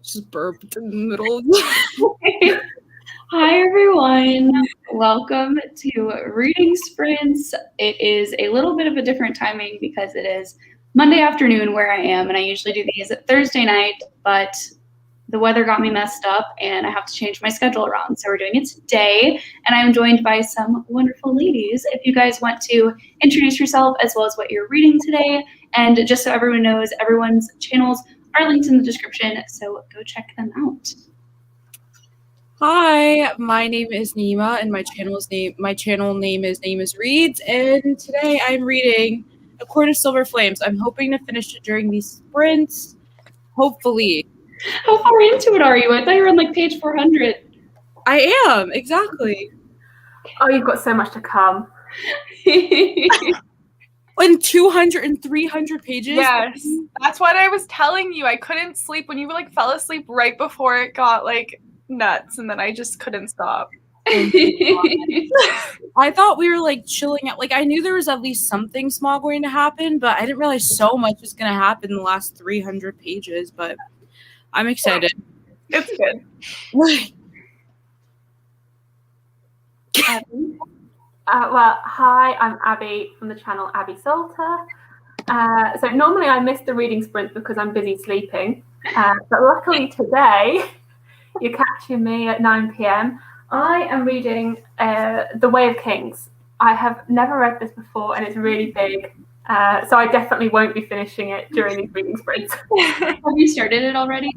Just burped in the middle. Hi, everyone. Welcome to Reading Sprints. It is a little bit of a different timing because it is Monday afternoon where I am, and I usually do these at Thursday night, but the weather got me messed up and I have to change my schedule around. So we're doing it today, and I'm joined by some wonderful ladies. If you guys want to introduce yourself as well as what you're reading today, and just so everyone knows, everyone's channels are linked in the description, so go check them out. Hi, my name is Nayema, and my channel name is Nayema's Reads, and today I'm reading A Court of Silver Flames. I'm hoping to finish it during these sprints, hopefully. How far into it are you? I thought you were on like page 400. I am, exactly. Oh, you've got so much to come. In 200 and 300 pages? Yes, that's what I was telling you. I couldn't sleep when you like fell asleep right before it got like nuts, and then I just couldn't stop. I thought we were like chilling out. Like I knew there was at least something small going to happen, but I didn't realize so much was going to happen in the last 300 pages, but I'm excited. It's good. Well, hi, I'm Abby from the channel Abby Salter. So normally I miss the reading sprint because I'm busy sleeping, but luckily today you're catching me at 9 p.m. I am reading The Way of Kings. I have never read this before and it's really big, so I definitely won't be finishing it during these reading sprints. Have you started it already?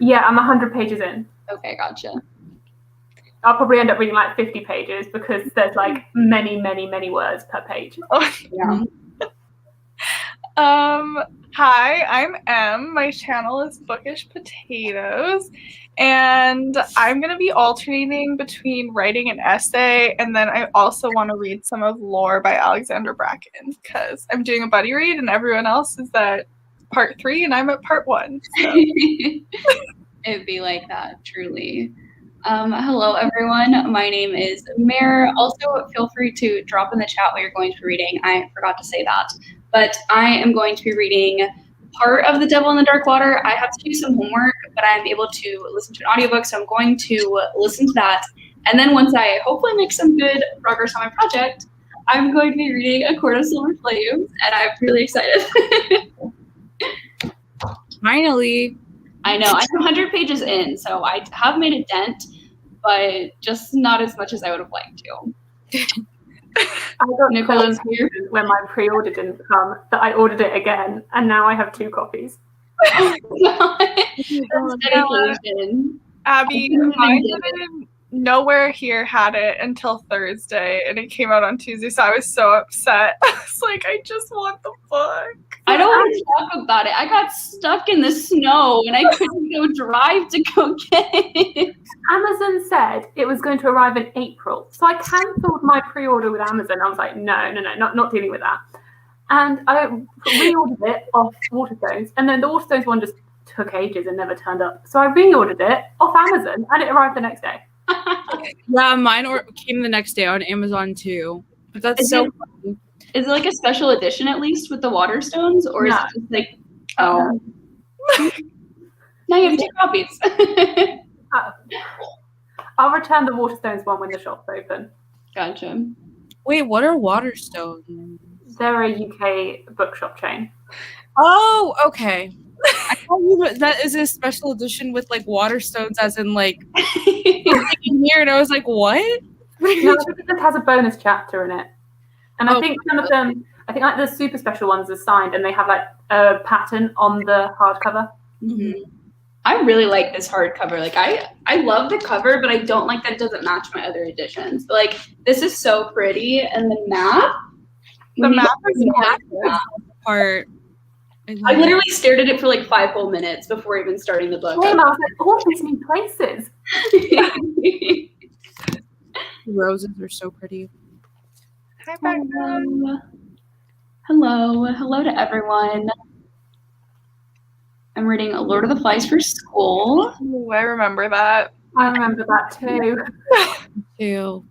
Yeah, I'm 100 pages in. Okay, gotcha. I'll probably end up reading like 50 pages because there's like many, many, many words per page. Oh, Yeah. Hi, I'm Em. My channel is Bookish Potatoes, and I'm gonna be alternating between writing an essay, and then I also want to read some of Lore by Alexander Bracken because I'm doing a buddy read, and everyone else is at part 3, and I'm at part 1. So. It'd be like that, truly. Hello, everyone. My name is Mare. Also, feel free to drop in the chat what you're going to be reading. I forgot to say that. But I am going to be reading part of The Devil in the Dark Water. I have to do some homework, but I'm able to listen to an audiobook, so I'm going to listen to that. And then once I hopefully make some good progress on my project, I'm going to be reading A Court of Silver Flames, and I'm really excited. Finally. I know. I'm 100 pages in, so I have made a dent, but just not as much as I would have liked to. I got Nicola's here. when my pre-order didn't come that I ordered it again, and now I have 2 copies. That's dedication. Abby, I didn't nowhere here had it until Thursday, and it came out on Tuesday, so I was so upset. I was like, I just want the book. I don't want to talk about it. I got stuck in the snow, and I couldn't go drive to go get it. Amazon said it was going to arrive in April, so I cancelled my pre-order with Amazon. I was like, no, not dealing with that. And I reordered it off Waterstones, and then the Waterstones one just took ages and never turned up. So I reordered it off Amazon, and it arrived the next day. Yeah, mine came the next day on Amazon too. But that's funny. Is it like a special edition at least with the Waterstones, or is it just like, oh, now you have 2 copies? I'll return the Waterstones one when the shop's open. Gotcha. Wait, what are Waterstones? They're a UK bookshop chain. Oh, okay. I thought that is a special edition with like Waterstones, as in like in here, and I was like, what? No, I think it just has a bonus chapter in it. And I think some of them, like the super special ones are signed and they have like a pattern on the hardcover. Mm-hmm. I really like this hardcover. Like I love the cover, but I don't like that it doesn't match my other editions. But like this is so pretty, and the map. The map is the part. I literally stared at it for like 5 whole minutes before even starting the book. Same, I was like, all these new places. Roses are so pretty. Hi, Becca. Hello to everyone. I'm reading Lord of the Flies for school. Ooh, I remember that. I remember that too. Too.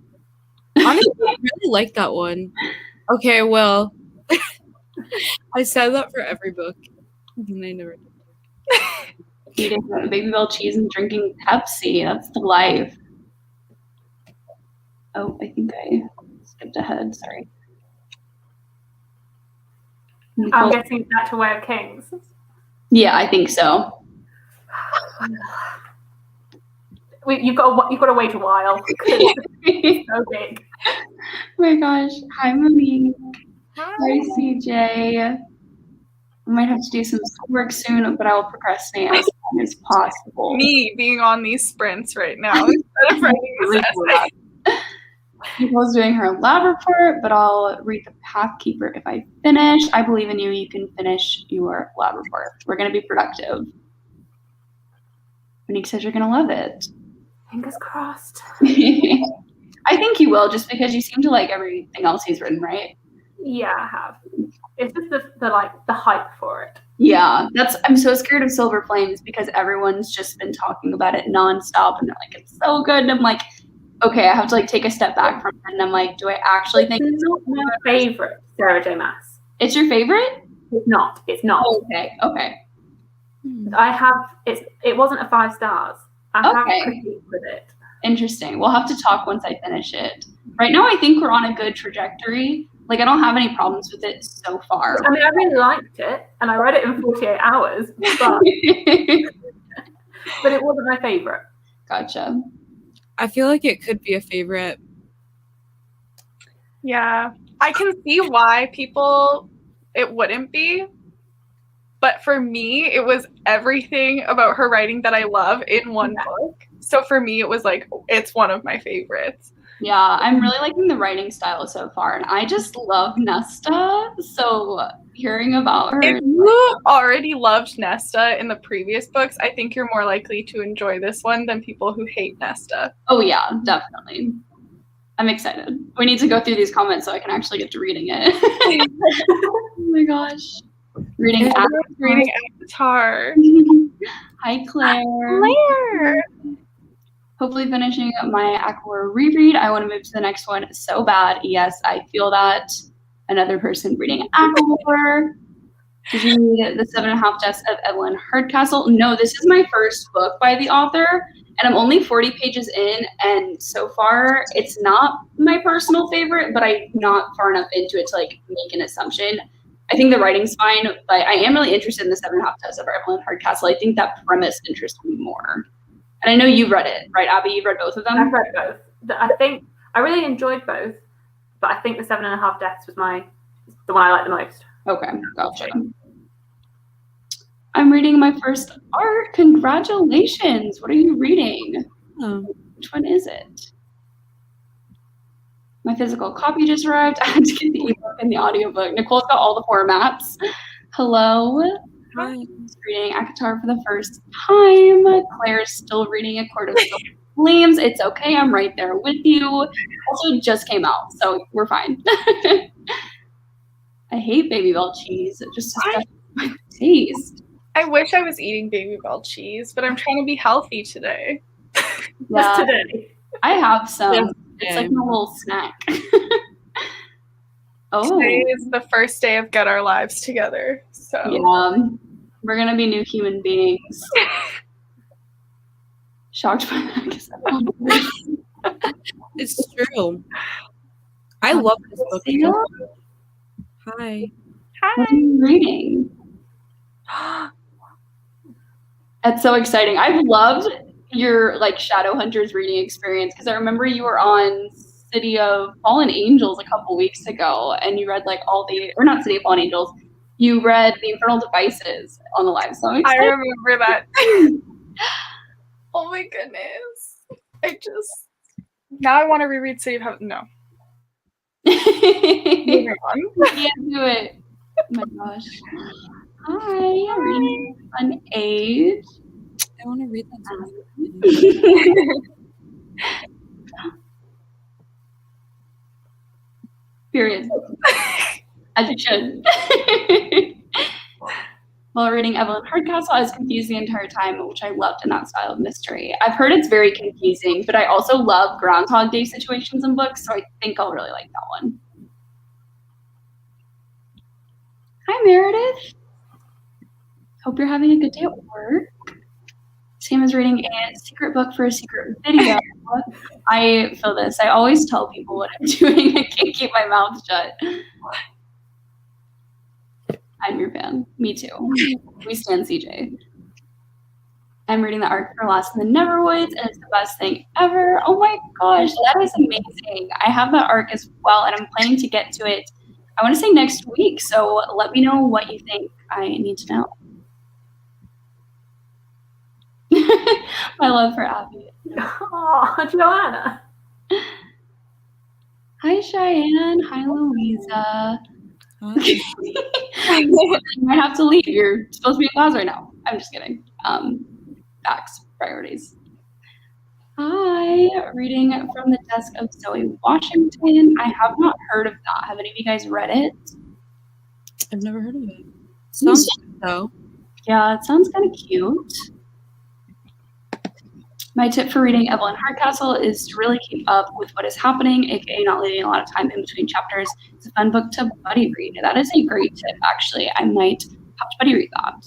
Honestly, I really like that one. Okay, well, I said that for every book, and I never did. eating Baby Bell cheese and drinking Pepsi. That's the life. Oh, I think I skipped ahead. Sorry. I'm guessing that's a Way of Kings. Yeah, I think so. You've got to wait a while because it's so big. Oh my gosh. Hi, Monique. Hi. Hi, CJ. I might have to do some schoolwork soon, but I will procrastinate as long as possible. Me being on these sprints right now instead of writing this essay. Nicole's doing her lab report, but I'll read the Pathkeeper if I finish. I believe in you. You can finish your lab report. We're going to be productive. Monique says you're going to love it. Fingers crossed. I think you will, just because you seem to like everything else he's written, right? Yeah, I have. It's just the hype for it. Yeah, I'm so scared of Silver Flames because everyone's just been talking about it nonstop, and they're like, it's so good. And I'm like, okay, I have to like take a step back from it, and I'm like, do I actually think it's not my favorite Sarah J. Maas? It's your favorite? It's not. It's not. Okay. I have. It wasn't a 5 stars. I have critiques with it. Interesting. We'll have to talk once I finish it. Right now, I think we're on a good trajectory. Like, I don't have any problems with it so far. I mean, I really liked it, and I read it in 48 hours, but it wasn't my favorite. Gotcha. I feel like it could be a favorite. Yeah, I can see why it wouldn't be. But for me, it was everything about her writing that I love in one book. So for me, it was like, it's one of my favorites. Yeah, I'm really liking the writing style so far. And I just love Nesta. So hearing about her. If you already loved Nesta in the previous books, I think you're more likely to enjoy this one than people who hate Nesta. Oh, yeah, definitely. I'm excited. We need to go through these comments so I can actually get to reading it. Oh my gosh. Reading Avatar. Hi, Claire. Claire. Hopefully finishing my Aqua reread. I want to move to the next one so bad. Yes, I feel that. Another person reading Aqua. Did you read The 7.5 Deaths of Evelyn Hardcastle? No, this is my first book by the author, and I'm only 40 pages in, and so far it's not my personal favorite, but I'm not far enough into it to like make an assumption. I think the writing's fine, but I am really interested in The 7.5 Deaths of Evelyn Hardcastle. I think that premise interests me more. And I know you've read it, right, Abby? You've read both of them? I've read both. I think I really enjoyed both, but I think The 7.5 Deaths was the one I liked the most. Okay, gotcha. I'm reading my first art. Congratulations. What are you reading? Which one is it? My physical copy just arrived. I had to get the ebook and the audiobook. Nicole's got all the formats. Hello. Hi. Reading ACOTAR for the first time. Claire's still reading A Court of Silver Flames. It's okay. I'm right there with you. Also just came out, so we're fine. I hate Baby Bell cheese. It just disgusts my taste. I wish I was eating Baby Bell cheese, but I'm trying to be healthy today. Yeah, today. I have some. Yeah. It's like a little snack. Today is the first day of Get Our Lives Together. So yeah, we're gonna be new human beings. Shocked by that. It's true. I love this book. Hi. What are you reading? That's so exciting. I've loved your like Shadowhunters reading experience because I remember you were on City of Fallen Angels a couple weeks ago and you read like not City of Fallen Angels, you read The Infernal Devices on the live. So I remember that. Oh my goodness. Now I want to reread City of Heaven. No. Moving on. You can't do it. Oh my gosh. Hi, I'm reading Fun Age. I want to read that. Period. As it should. While reading Evelyn Hardcastle, I was confused the entire time, which I loved in that style of mystery. I've heard it's very confusing, but I also love Groundhog Day situations in books, so I think I'll really like that one. Hi, Meredith. Hope you're having a good day at work. Same as reading a secret book for a secret video. I feel this. I always tell people what I'm doing. I can't keep my mouth shut. I'm your fan. Me too. We stand CJ. I'm reading the arc for Lost in the Neverwoods, and it's the best thing ever. Oh my gosh, that is amazing. I have that arc as well, and I'm planning to get to it, I want to say next week, so let me know what you think. I need to know. My love for Abby. Oh, Joanna. Hi, Cheyenne. Hi, Louisa. Hi. You might have to leave. You're supposed to be in class right now. I'm just kidding. Facts, priorities. Hi, reading from the desk of Zoe Washington. I have not heard of that. Have any of you guys read it? I've never heard of it. Sounds good, though. Yeah, it sounds kind of cute. My tip for reading Evelyn Hardcastle is to really keep up with what is happening, aka not leaving a lot of time in between chapters. It's a fun book to buddy read. That is a great tip, actually. I might have to buddy read that.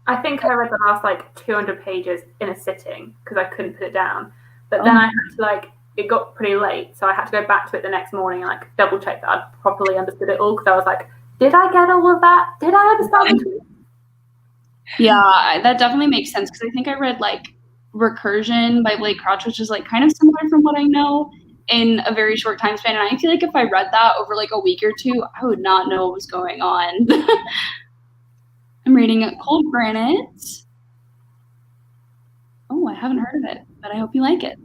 I think I read the last 200 pages in a sitting because I couldn't put it down. But then I had to it got pretty late, so I had to go back to it the next morning and double check that I'd properly understood it all because I was like, did I get all of that? Did I understand it? Yeah, that definitely makes sense because I think I read Recursion by Blake Crouch, which is kind of similar from what I know in a very short time span. And I feel like if I read that over a week or two, I would not know what was going on. I'm reading Cold Granite. Oh, I haven't heard of it, but I hope you like it.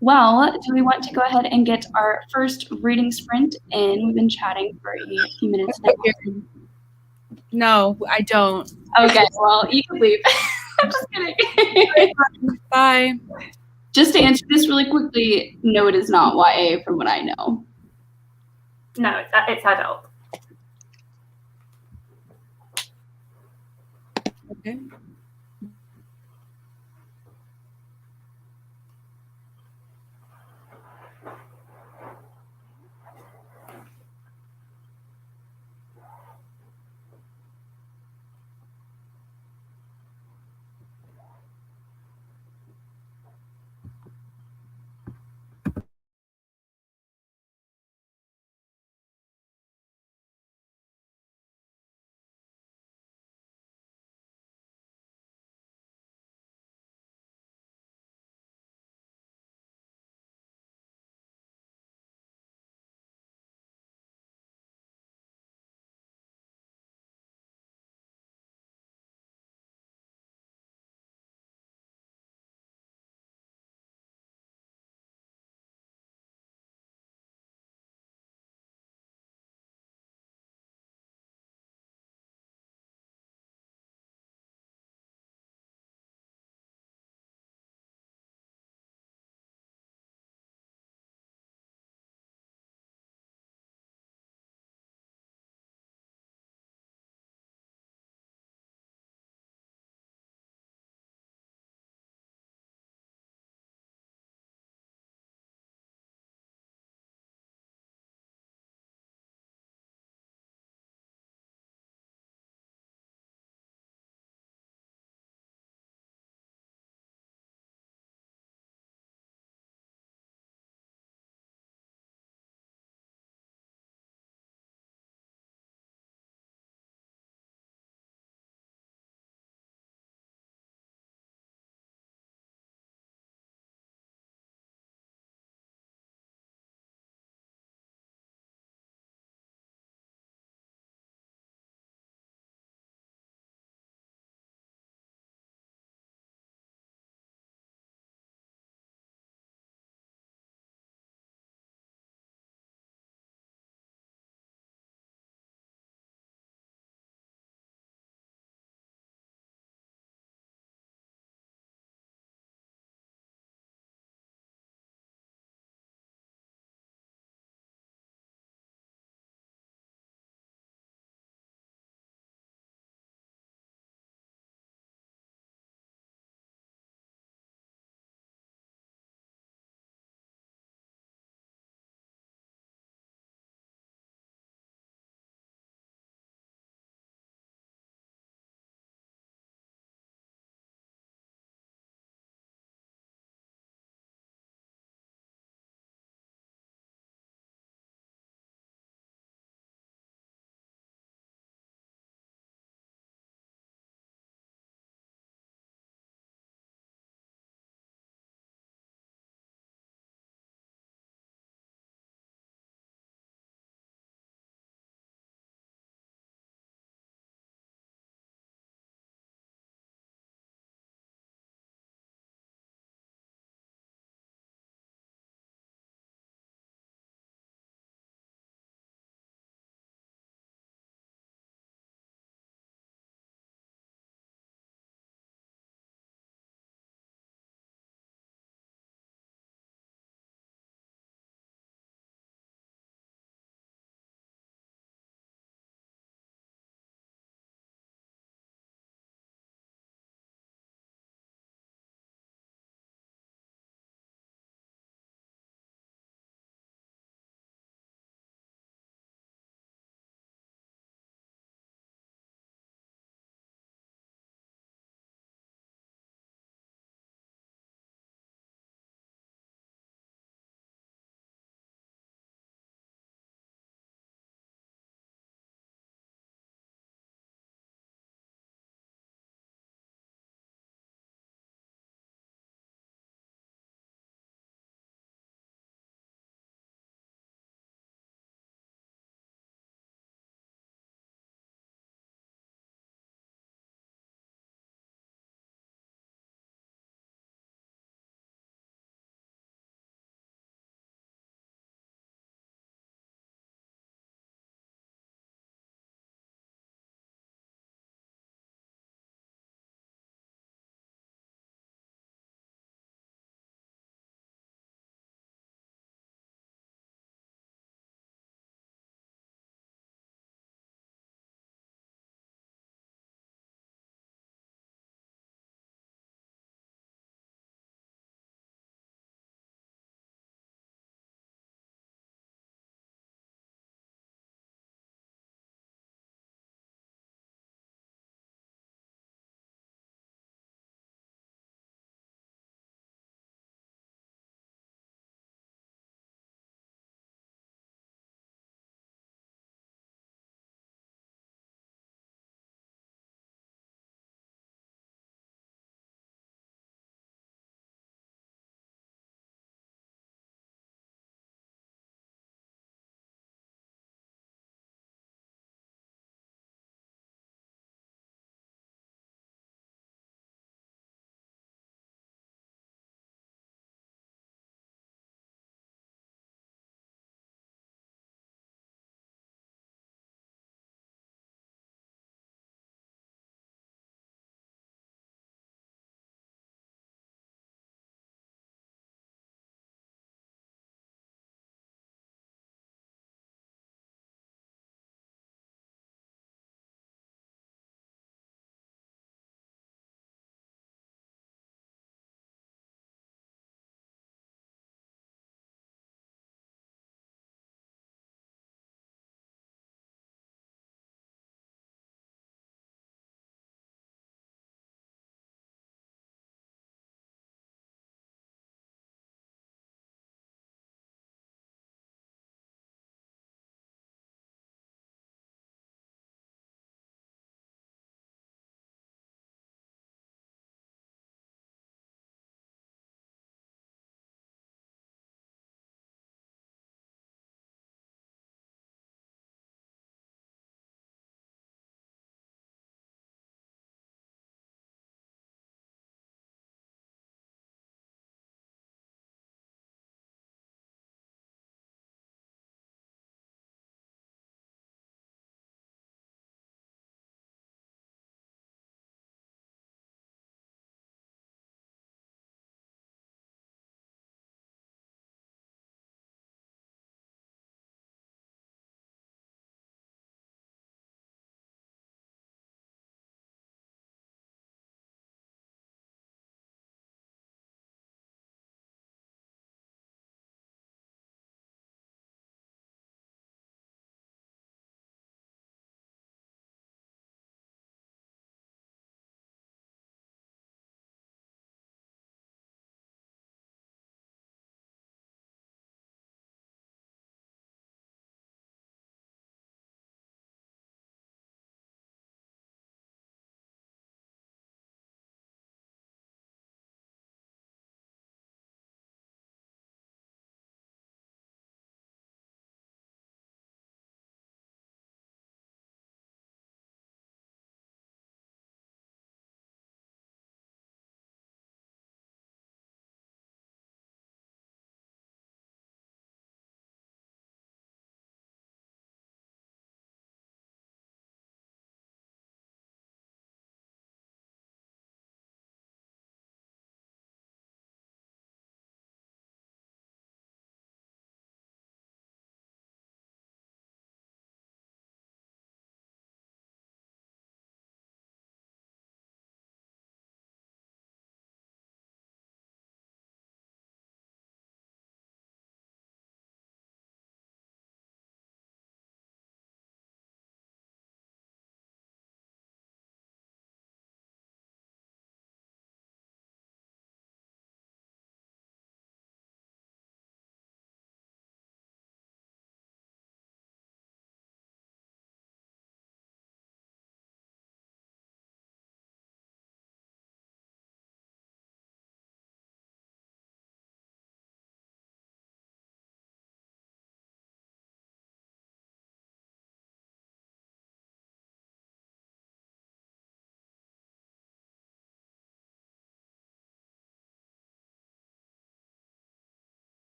Well, do we want to go ahead and get our first reading sprint in? We've been chatting for a few minutes now. No, I don't. Okay, well, you can leave. I'm just kidding. Bye. Just to answer this really quickly, no, it is not YA from what I know. No, it's adult. Okay.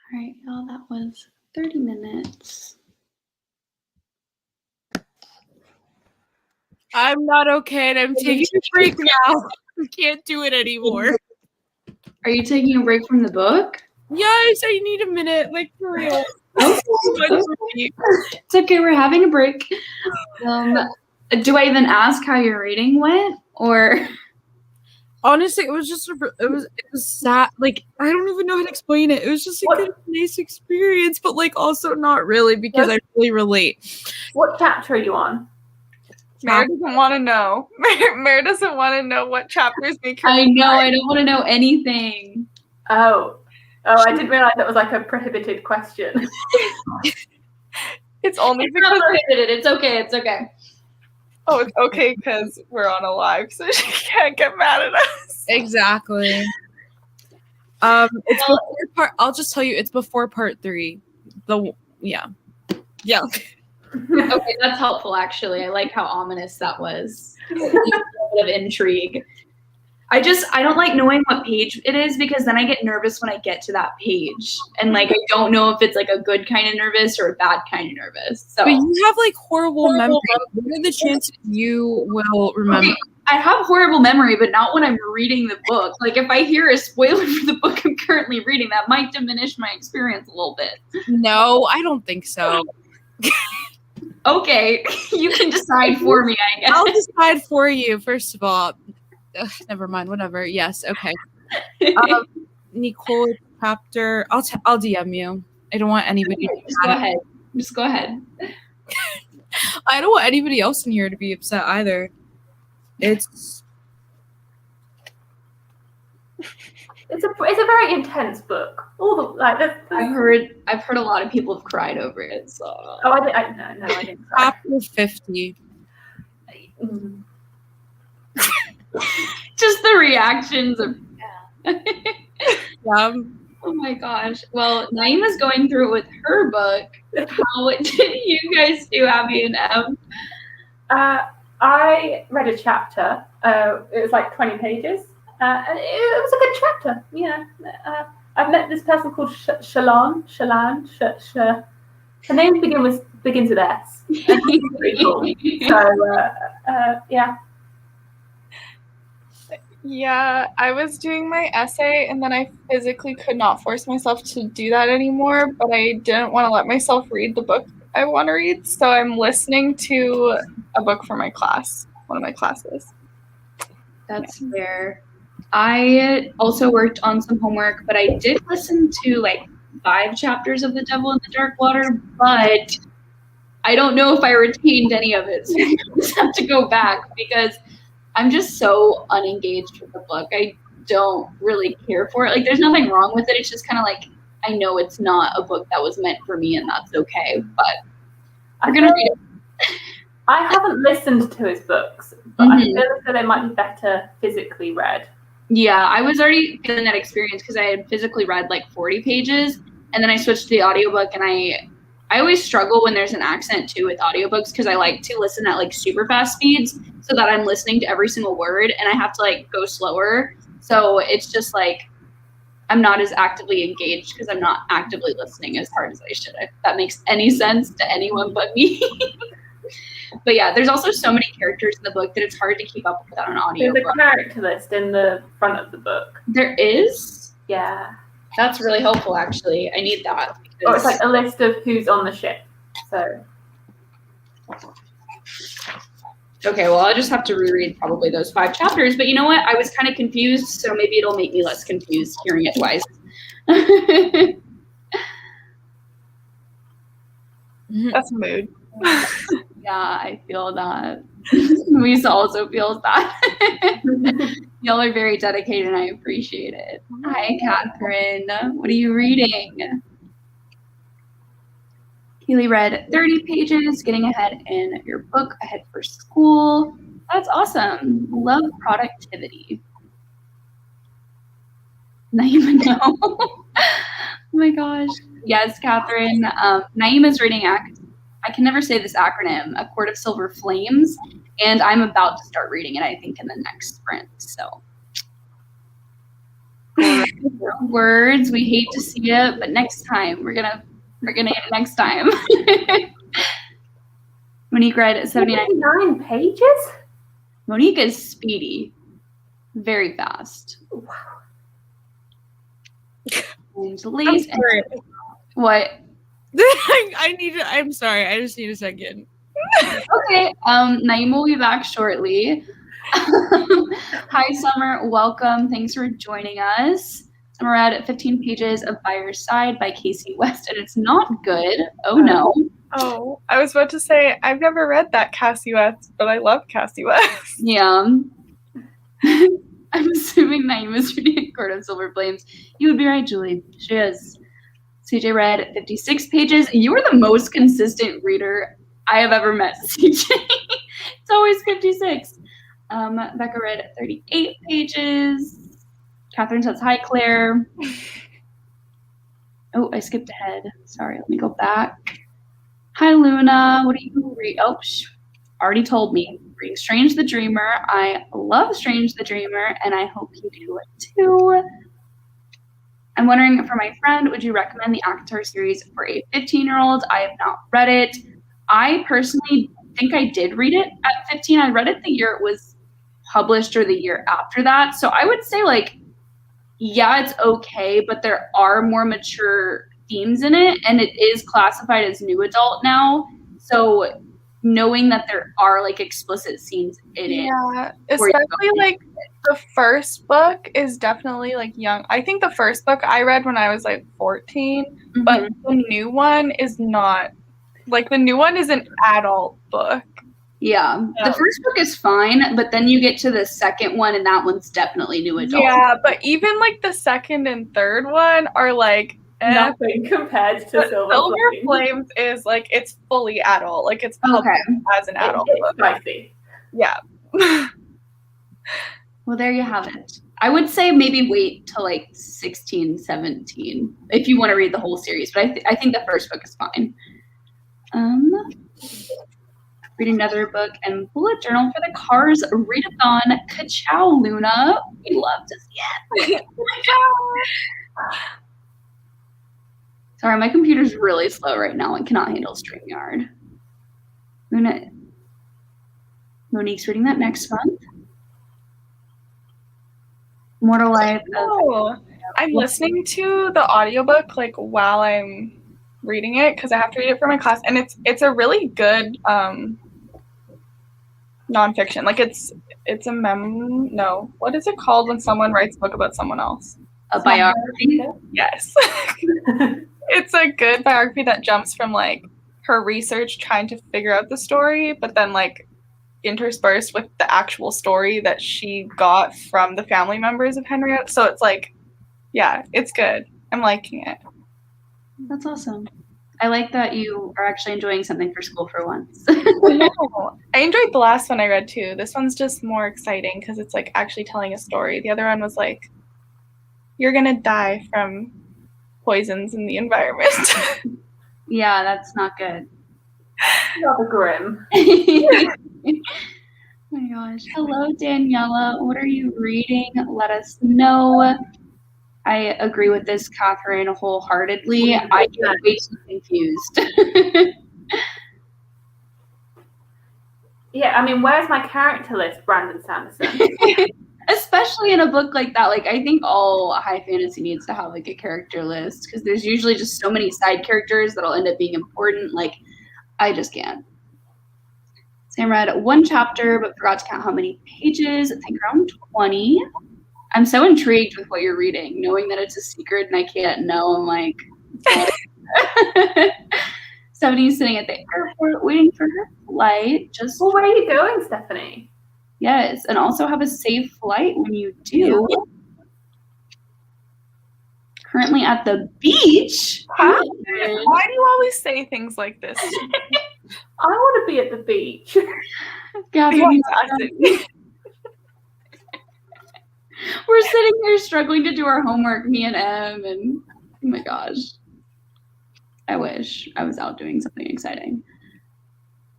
All right, y'all, that was 30 minutes. I'm not okay, and I'm taking a break now. I can't do it anymore. Are you taking a break from the book? Yes, I need a minute, like for real. It's okay, we're having a break. Do I even ask how your reading went, or? Honestly, it was just it was sad. Like, I don't even know how to explain it. It was just like a nice experience, but like also not really, because I really relate. What chapter are you on? Mare doesn't want to know. Mare doesn't want to know what chapters make her. I know, I don't want to know anything. Oh, I didn't realize that was like a prohibited question. It's only It's because not prohibited. It's okay. It's okay. oh, it's okay because we're on a live, so she can't get mad at us. Exactly. It's before part. I'll just tell you, it's before part 3. Yeah. Okay, that's helpful. Actually, I like how ominous that was. A bit of intrigue. I don't like knowing what page it is, because then I get nervous when I get to that page, and like I don't know if it's like a good kind of nervous or a bad kind of nervous. So, but you have like horrible memory. What are the chances you will remember? Okay, I have horrible memory, but not when I'm reading the book. Like if I hear a spoiler for the book I'm currently reading, that might diminish my experience a little bit. No, I don't think so. Okay, you can decide for me, I guess. I'll decide for you. First of all, never mind. Whatever. Yes. Okay. Nicole, chapter. I'll DM you. I don't want anybody. Just go ahead. Just go ahead. I don't want anybody else in here to be upset either. It's a very intense book. All the like. I've heard a lot of people have cried over it. So. Oh, I didn't. chapter 50. Mm. Just the reactions of Yeah. oh my gosh. Well, Nayema's going through it with her book. How did you guys do, Abby and Em? I read a chapter. It was like 20 pages. And it was a good chapter. Yeah. I've met this person called Shalan. Her name begins with S. And he's pretty cool. So yeah. Yeah, I was doing my essay and then I physically could not force myself to do that anymore, but I didn't want to let myself read the book I want to read, so I'm listening to a book for my class, one of my classes. That's fair. I also worked on some homework, but I did listen to like 5 chapters of The Devil in the Dark Water, but I don't know if I retained any of it, so I just have to go back because I'm just so unengaged with the book. I don't really care for it. Like, there's nothing wrong with it. It's just kind of like, I know it's not a book that was meant for me, and that's okay. But we're going to read it. I haven't listened to his books, but I feel that they might be better physically read. Yeah, I was already feeling that experience because I had physically read like 40 pages, and then I switched to the audiobook, and I always struggle when there's an accent too with audiobooks because I like to listen at like super fast speeds so that I'm listening to every single word, and I have to like go slower. So it's just like I'm not as actively engaged because I'm not actively listening as hard as I should. If that makes any sense to anyone but me. But yeah, there's also so many characters in the book that it's hard to keep up with on an audiobook. There's a character list in the front of the book. There is? Yeah. That's really helpful, actually. I need that. Or it's like a list of who's on the ship. So. Okay, well, I'll just have to reread probably those 5 chapters. But you know what? I was kind of confused, so maybe it'll make me less confused hearing it twice. That's mood. Yeah, I feel that. Lisa also feels that. Y'all are very dedicated, and I appreciate it. Hi, Catherine. What are you reading? Keely read 30 pages, getting ahead in your book, ahead for school. That's awesome. Love productivity. Nayema, no. Oh my gosh. Yes, Catherine. Nayema's reading I can never say this acronym, A Court of Silver Flames, and I'm about to start reading it, I think, in the next sprint. So, Words. We hate to see it, but next time we're gonna get it next time. Monique read 79 pages? Monique is speedy. Very fast. Wow. And Lace. What? I'm sorry. I just need a second. Okay. Nayema will be back shortly. Hi, Summer. Welcome. Thanks for joining us. Summer read 15 pages of By Your Side by Casey West, and it's not good. Oh, no. Oh, I was about to say, I've never read that Cassie West, but I love Cassie West. Yeah. I'm assuming Nayema's reading A Court of Silver Flames. You would be right, Julie. She is. CJ read 56 pages. You are the most consistent reader I have ever met, CJ. It's always 56. Becca read 38 pages. Catherine says, hi, Claire. Oh, I skipped ahead. Sorry, let me go back. Hi, Luna. What do you read? Oh, already told me. Reading Strange the Dreamer. I love Strange the Dreamer, and I hope you do it too. I'm wondering, for my friend, would you recommend the ACOTAR series for a 15-year-old? I have not read it. I personally think I did read it at 15. I read it the year it was published or the year after that. So I would say, like, yeah, it's okay, but there are more mature themes in it, and it is classified as new adult now. So knowing that there are, like, explicit scenes in it. Yeah, especially, like, the first book is definitely, like, young. I think the first book I read when I was, like, 14, but the new one is not. Like, the new one is an adult book. Yeah. The first book is fine, but then you get to the second one, and that one's definitely new adult. Yeah, but even, like, the second and third one are, like, nothing compared to Silver Flames is, like, it's fully adult. Like, it's published as an adult book. Spicy. Yeah. Well, there you have it. I would say maybe wait till, like, 16, 17 if you want to read the whole series, but I think the first book is fine. Read another book and bullet journal for the Cars readathon. Ka-chow, Luna. We love to see it. Sorry, my computer's really slow right now and cannot handle StreamYard. Luna. Monique's reading that next month. Mortal Life. I'm listening to the audiobook, like, while I'm reading it, because I have to read it for my class, and it's a really good nonfiction. Like, it's a no, what is it called when someone writes a book about someone else? A biography? Yes. It's a good biography that jumps from, like, her research trying to figure out the story, but then, like, interspersed with the actual story that she got from the family members of Henrietta. So it's like, yeah, it's good. I'm liking it. That's awesome. I like that you are actually enjoying something for school for once. I enjoyed the last one I read too. This one's just more exciting because it's, like, actually telling a story. The other one was like, you're gonna die from poisons in the environment. Yeah, that's not good. Rather grim. Oh my gosh. Hello, Daniela. What are you reading? Let us know. I agree with this, Catherine, wholeheartedly. I get way too confused. Yeah, I mean, where's my character list, Brandon Sanderson? Especially in a book like that. Like, I think all high fantasy needs to have, like, a character list, because there's usually just so many side characters that'll end up being important. Like, I just can't. Sam read one chapter, but forgot to count how many pages. I think around 20. I'm so intrigued with what you're reading, knowing that it's a secret and I can't know. I'm like, Stephanie's sitting at the airport waiting for her flight. Well, where are you going, Stephanie? Yes, and also have a safe flight when you do. Currently at the beach. Why do you always say things like this? I want to be at the beach. We're sitting here struggling to do our homework, me and Em, and oh my gosh. I wish I was out doing something exciting.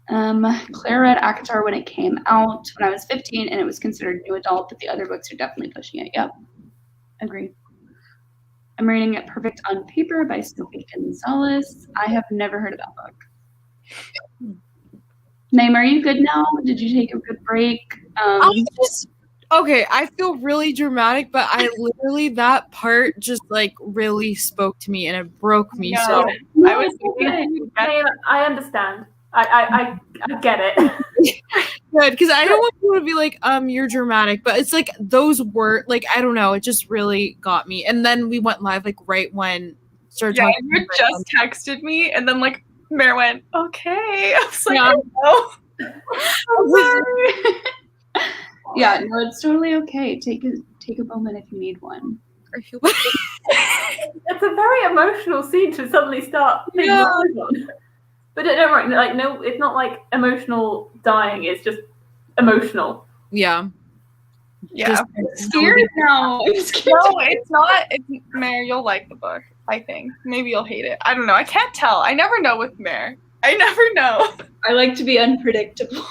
Claire read ACOTAR when it came out when I was 15, and it was considered new adult, but the other books are definitely pushing it. Yep. Agree. I'm reading it Perfect on Paper by Sophie Gonzalez. I have never heard of that book. Nayema, are you good now? Did you take a good break? Okay, I feel really dramatic, but I literally, that part just like really spoke to me and it broke me. Yeah. So I was thinking, I understand. I get it. good, because I don't want people to be like, you're dramatic, but it's like those words, like, I don't know, it just really got me. And then we went live like right when started yeah, talking. you just texted me, and then like Mare went, okay. I was like, Yeah. oh, no. I'm sorry. Yeah, no, it's totally okay. Take a moment if you need one. I feel It's a very emotional scene to suddenly start being Yeah. on. But don't worry, like no, it's not like emotional dying. It's just emotional. yeah. Yeah. Scared now. I'm scared. No, it's not. Mare, you'll like the book, I think. Maybe you'll hate it. I don't know. I can't tell. I never know with Mare. I never know. I like to be unpredictable.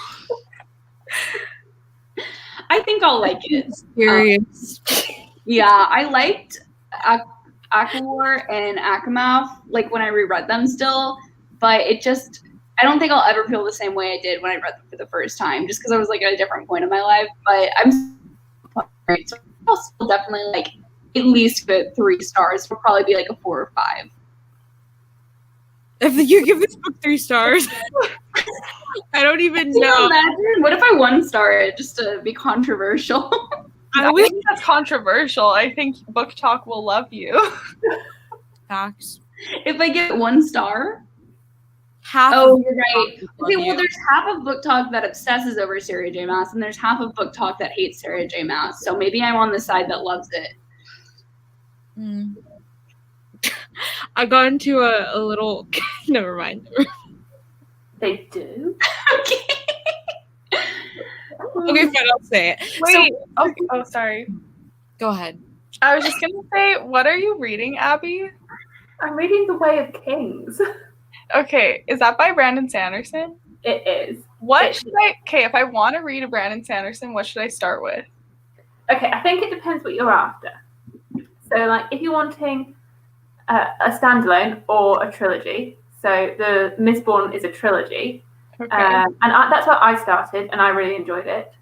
I think I'll like it. Serious. Yeah, I liked Akawar and Akamath, like when I reread them still, but it just, I don't think I'll ever feel the same way I did when I read them for the first time, just because I was like at a different point in my life. But so I'll still definitely like at least give it 3 stars. It'll probably be like a 4 or 5. If you give this book 3 stars, I don't even Can you know. imagine? What if I 1-star it just to be controversial? I think that's controversial. I think Book Talk will love you. Facts. If I get 1 star? Half. Oh, you're right. Love Okay, well, you. there's half of Book Talk that obsesses over Sarah J. Maas, and there's half of Book Talk that hates Sarah J. Maas. So maybe I'm on the side that loves it. Mm. I got into a little. Never mind. They do. Okay. Okay, fine. I'll say it. Wait. Okay. Oh, sorry. Go ahead. I was just gonna say, what are you reading, Abby? I'm reading The Way of Kings. Okay, is that by Brandon Sanderson? It is. What should I? Okay, if I want to read a Brandon Sanderson, what should I start with? Okay, I think it depends what you're after. So, like, if you're wanting a standalone or a trilogy, so the Mistborn is a trilogy, Okay. and that's where I started, and I really enjoyed it.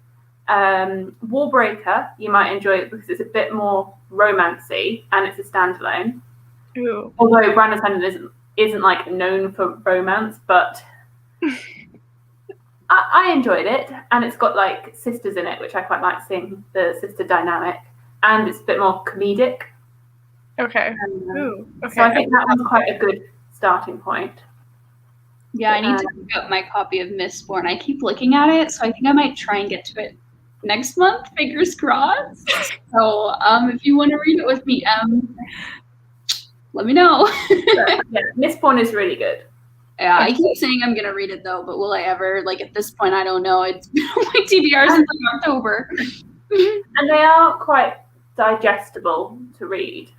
Warbreaker, you might enjoy it because it's a bit more romancy, and it's a standalone. Ooh. Although Brandon Sanderson isn't like known for romance, but I enjoyed it, and it's got like sisters in it, which I quite like seeing the sister dynamic, and it's a bit more comedic. Okay. Ooh. Okay. So I think that one's quite a good starting point. Yeah, I need to pick up my copy of Mistborn. I keep looking at it, so I think I might try and get to it next month. Fingers crossed. So, if you want to read it with me, let me know. Yeah, Mistborn is really good. Yeah, I keep saying I'm gonna read it though, but will I ever? Like at this point, I don't know. It's been on my TBR since like October. And they are quite digestible to read,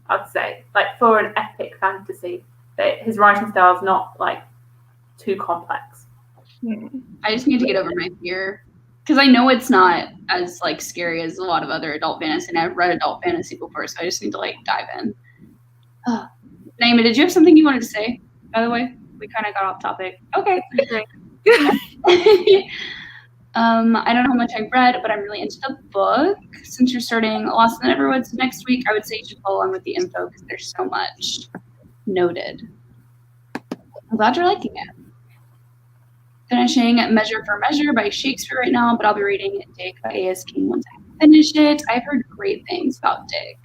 I'd say. Like for an epic fantasy, his writing style is not like too complex. I just need to get over my fear because I know it's not as like scary as a lot of other adult fantasy, and I've read adult fantasy before, so I just need to like dive in. Nayema, did you have something you wanted to say? By the way, we kind of got off topic. Okay. I don't know how much I read, but I'm really into the book. Since you're starting Lost in the Neverwoods next week, I would say you should follow on with the info because there's so much. Noted. I'm glad you're liking it. Finishing Measure for Measure by Shakespeare right now, but I'll be reading Dick by A.S. King once I finish it. I've heard great things about Dick.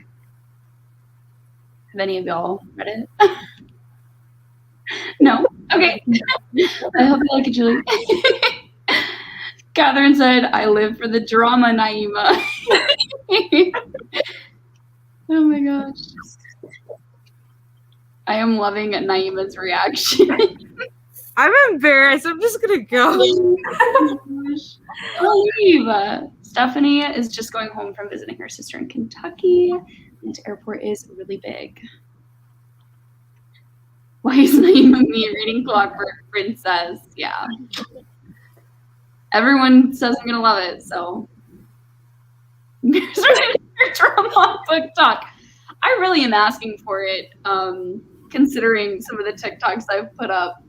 Have any of y'all read it? No? Okay. I hope you like it, Julie. Catherine said, I live for the drama, Nayema. Oh my gosh. I am loving Naema's reaction. I'm embarrassed. I'm just gonna go. Oh my gosh. I'll leave. Stephanie is just going home from visiting her sister in Kentucky. And the airport is really big. Why is Nayema me reading Clockwork Princess? Yeah. Everyone says I'm gonna love it, so. Here's our drama book talk. I I really am asking for it, considering some of the TikToks I've put up.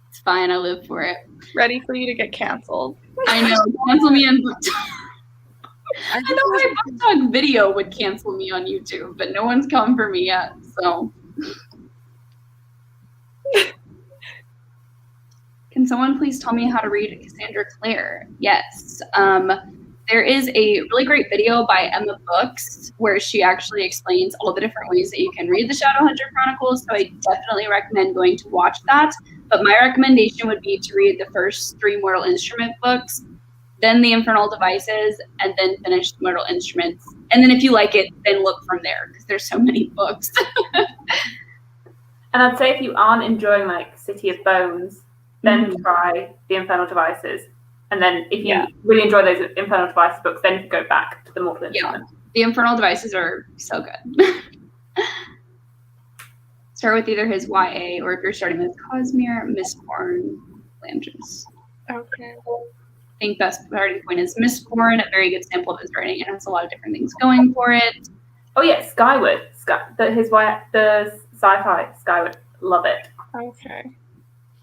It's fine. I live for it. Ready for you to get canceled. I know. Cancel me on book talk. I know my book talk video would cancel me on YouTube, but no one's come for me yet. So, can someone please tell me how to read Cassandra Clare? Yes. There is a really great video by Emma Books where she actually explains all the different ways that you can read the Shadowhunter Chronicles. So I definitely recommend going to watch that. But my recommendation would be to read the first 3 Mortal Instrument books, then the Infernal Devices, and then finish the Mortal Instruments. And then if you like it, then look from there because there's so many books. And I'd say if you aren't enjoying like City of Bones, then try the Infernal Devices. And then if you really enjoy those Infernal Devices books, then you can go back to the Mortal Instruments. The Infernal Devices are so good. Start with either his YA or if you're starting with Cosmere, Mistborn, Landris. Okay. I think best starting point is Mistborn, a very good sample of his writing. It has a lot of different things going for it. Oh yeah, Skyward. The sci-fi Skyward. Love it. Okay.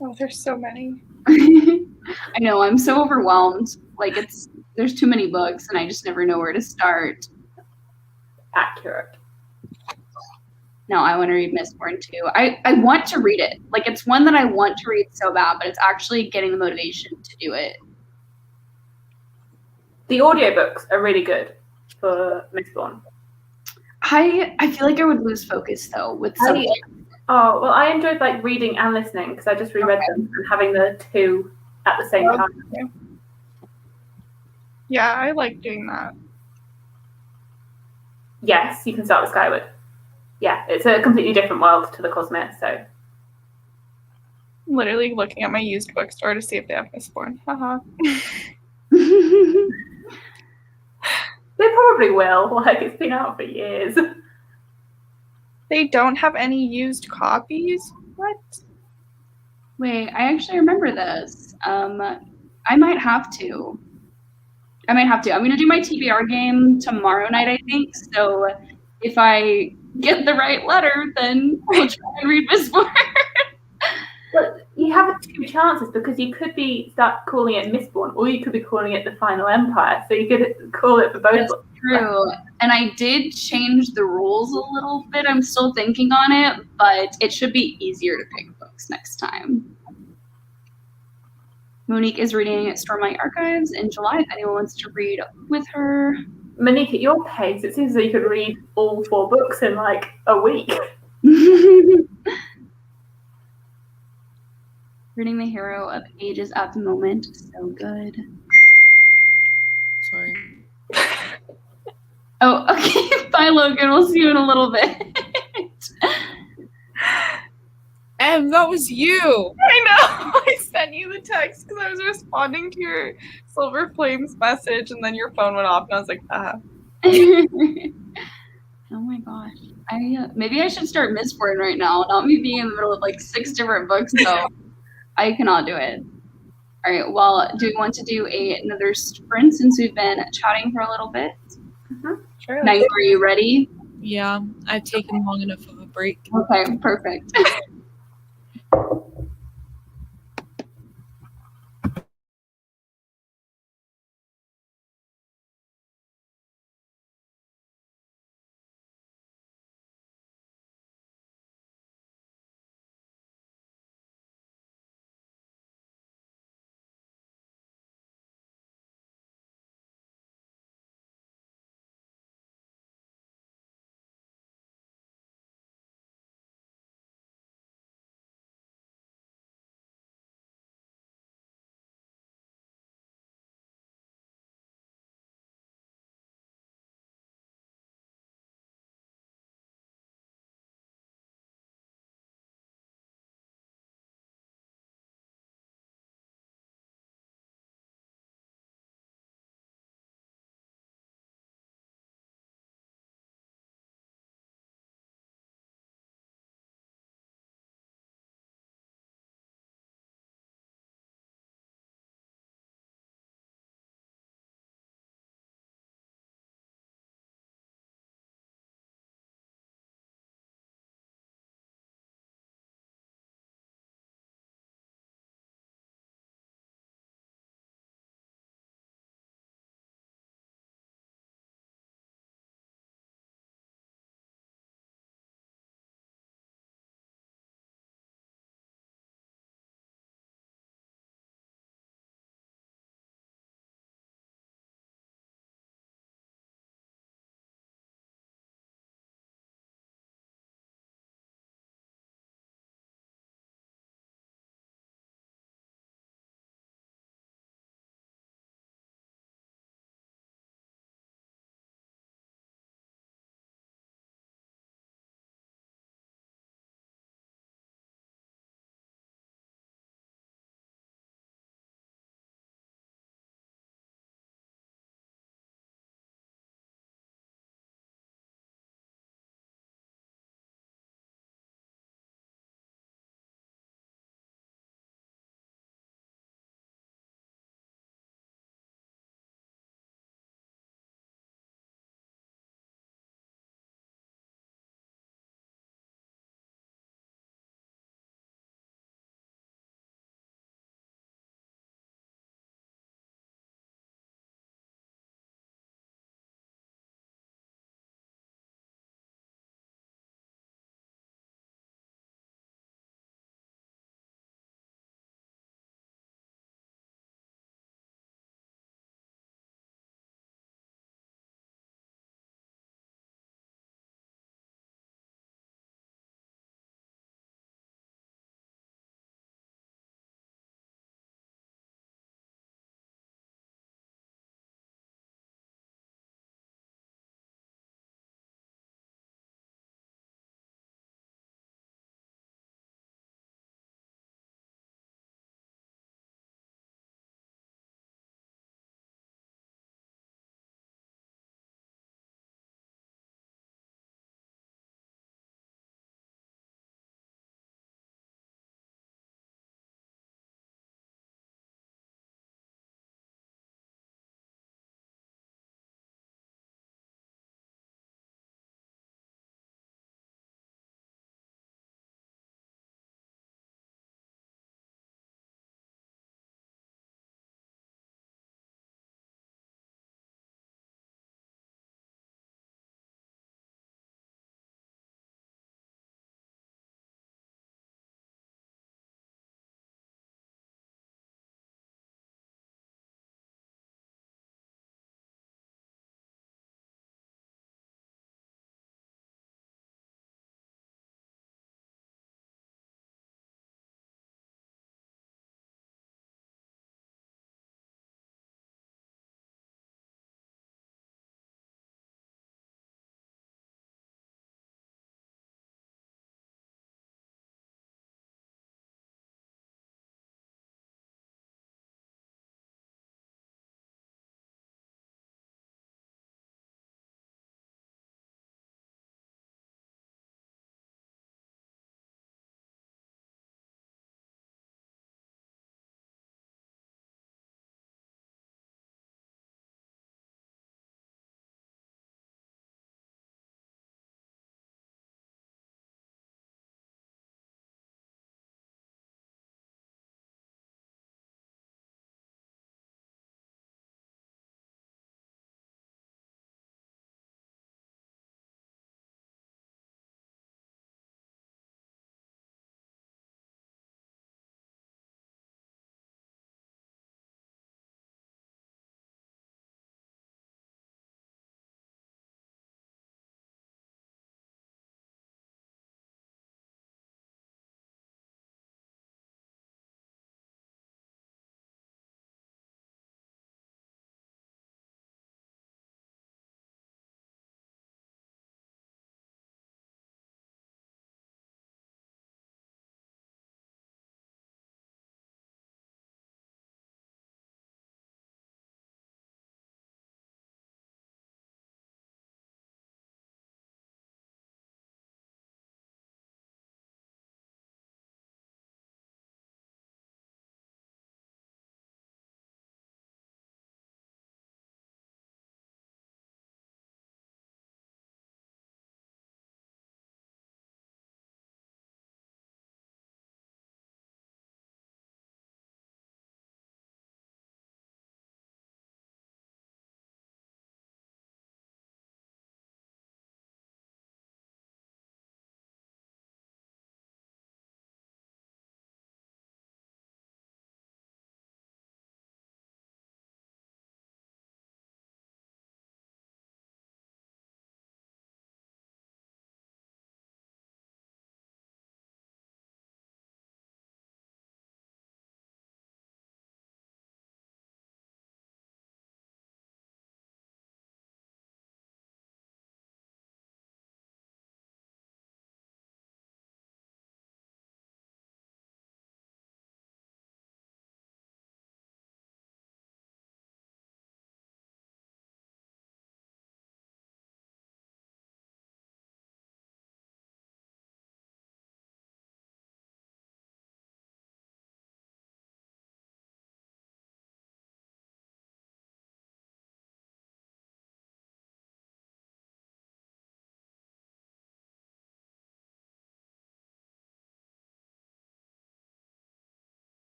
Oh, there's so many. I know, I'm so overwhelmed. Like there's too many books and I just never know where to start. Accurate. No, I want to read Mistborn too. I want to read it. Like it's one that I want to read so bad, but it's actually getting the motivation to do it. The audiobooks are really good for Mistborn. I feel like I would lose focus though with some. Oh well, I enjoyed like reading and listening because I just reread them and having the 2 at the same time. Yeah, I like doing that. Yes, you can start with Skyward. Yeah, it's a completely different world to the Cosmere, so. I'm literally looking at my used bookstore to see if they have Mistborn. Haha. They probably will. Like it's been out for years. They don't have any used copies? What? Wait, I actually remember this. I might have to. I'm going to do my TBR game tomorrow night, I think. So if I get the right letter, then we'll try and read Mistborn. But you have 2 chances because you could start calling it Mistborn or you could be calling it the Final Empire. So you could call it for both. That's true. And I did change the rules a little bit. I'm still thinking on it, but it should be easier to pick books next time. Monique is reading Stormlight Archives in July if anyone wants to read with her. Monique, at your pace, it seems that you could read all 4 books in like a week. Reading The Hero of Ages at the moment. So good. Sorry. Oh, okay. Bye, Logan. We'll see you in a little bit. Em, that was you. I know. I sent you the text because I was responding to your Silver Flames message and then your phone went off and I was like, Oh my gosh. Maybe I should start Mistborn right now, not me being in the middle of like 6 different books, though. I cannot do it. All right, well, do we want to do another sprint since we've been chatting for a little bit? Sure. Nayema, are you ready? Yeah, I've taken long enough of a break. Okay, perfect.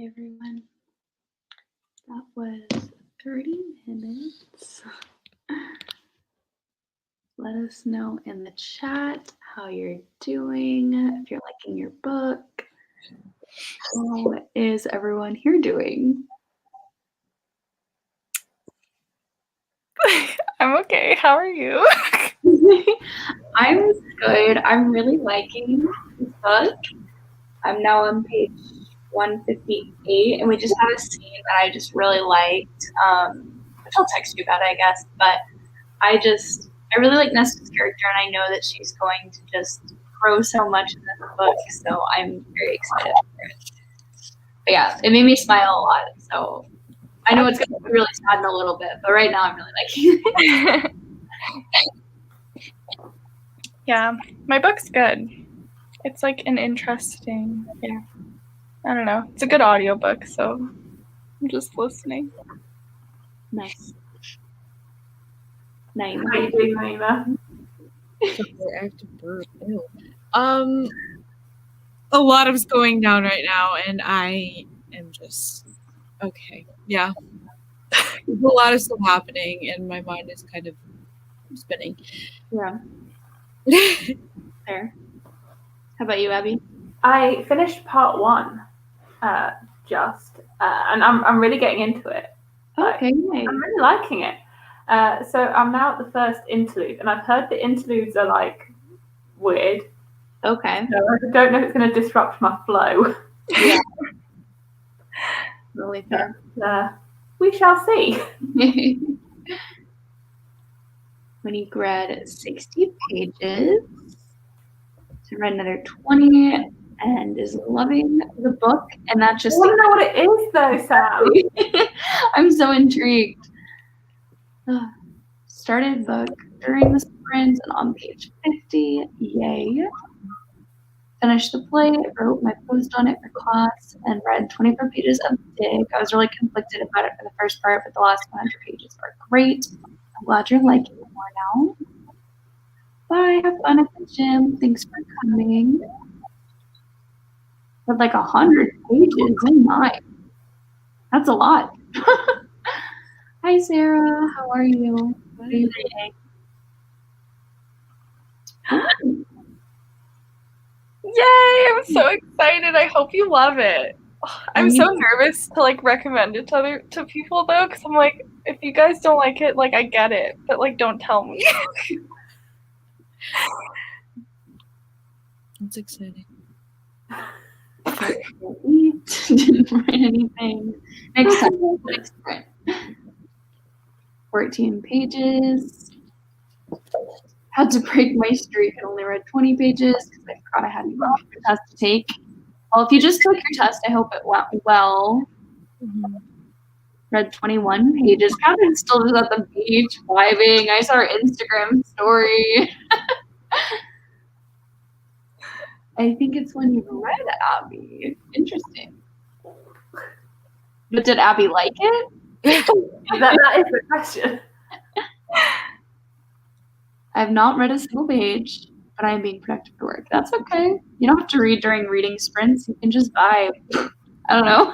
Okay, everyone. That was 30 minutes. Let us know in the chat how you're doing, if you're liking your book. How is everyone here doing? I'm okay. How are you? I'm good. I'm really liking this book. I'm now on page 158, and we just had a scene that I just really liked. Which I'll text you about it, I guess. But I really like Nesta's character, and I know that she's going to just grow so much in this book. So I'm very excited for it. But yeah, it made me smile a lot. So I know it's going to be really sad in a little bit, but right now I'm really liking it. Yeah, my book's good. It's like an interesting, I don't know. It's a good audiobook, so I'm just listening. Nice. How are you doing, Nayema? Sorry, I have to burp. Ew. A lot is going down right now, and I am just okay. Yeah, there's a lot of stuff happening, and my mind is kind of spinning. Yeah. Fair. How about you, Abby? I finished part 1, and I'm really getting into it. Okay, nice. I'm really liking it. So I'm now at the first interlude, and I've heard the interludes are like weird. Okay. So I don't know if it's going to disrupt my flow. Yeah. Really fair. We shall see. When you've read 60 pages, to read another 20, and is loving the book, and that's just. I want to know what it is, though, Sam. I'm so intrigued. Started book during the sprint and on page 50. Yay. Finished the play, wrote my post on it for class, and read 24 pages of Dig. I was really conflicted about it for the first part, but the last 100 pages are great. I'm glad you're liking it more now. Bye. Have fun at the gym. Thanks for coming. But like 100 pages, oh my. That's a lot. Hi, Sarah. How are you? What are you reading? Yay! I'm so excited. I hope you love it. I'm so nervous to like recommend it to people though, because I'm like, if you guys don't like it, like I get it, but like don't tell me. It's exciting. Didn't write anything. Next time. 14 pages. Had to break my streak and only read 20 pages because I forgot I had a test to take. Well, if you just took your test, I hope it went well. Mm-hmm. Read 21 pages. Catherine still is at the beach vibing. I saw her Instagram story. I think it's when you read Abby. Interesting. But did Abby like it? that is the question. I have not read a single page, but I am being productive at work. That's okay. You don't have to read during reading sprints. You can just vibe. I don't know.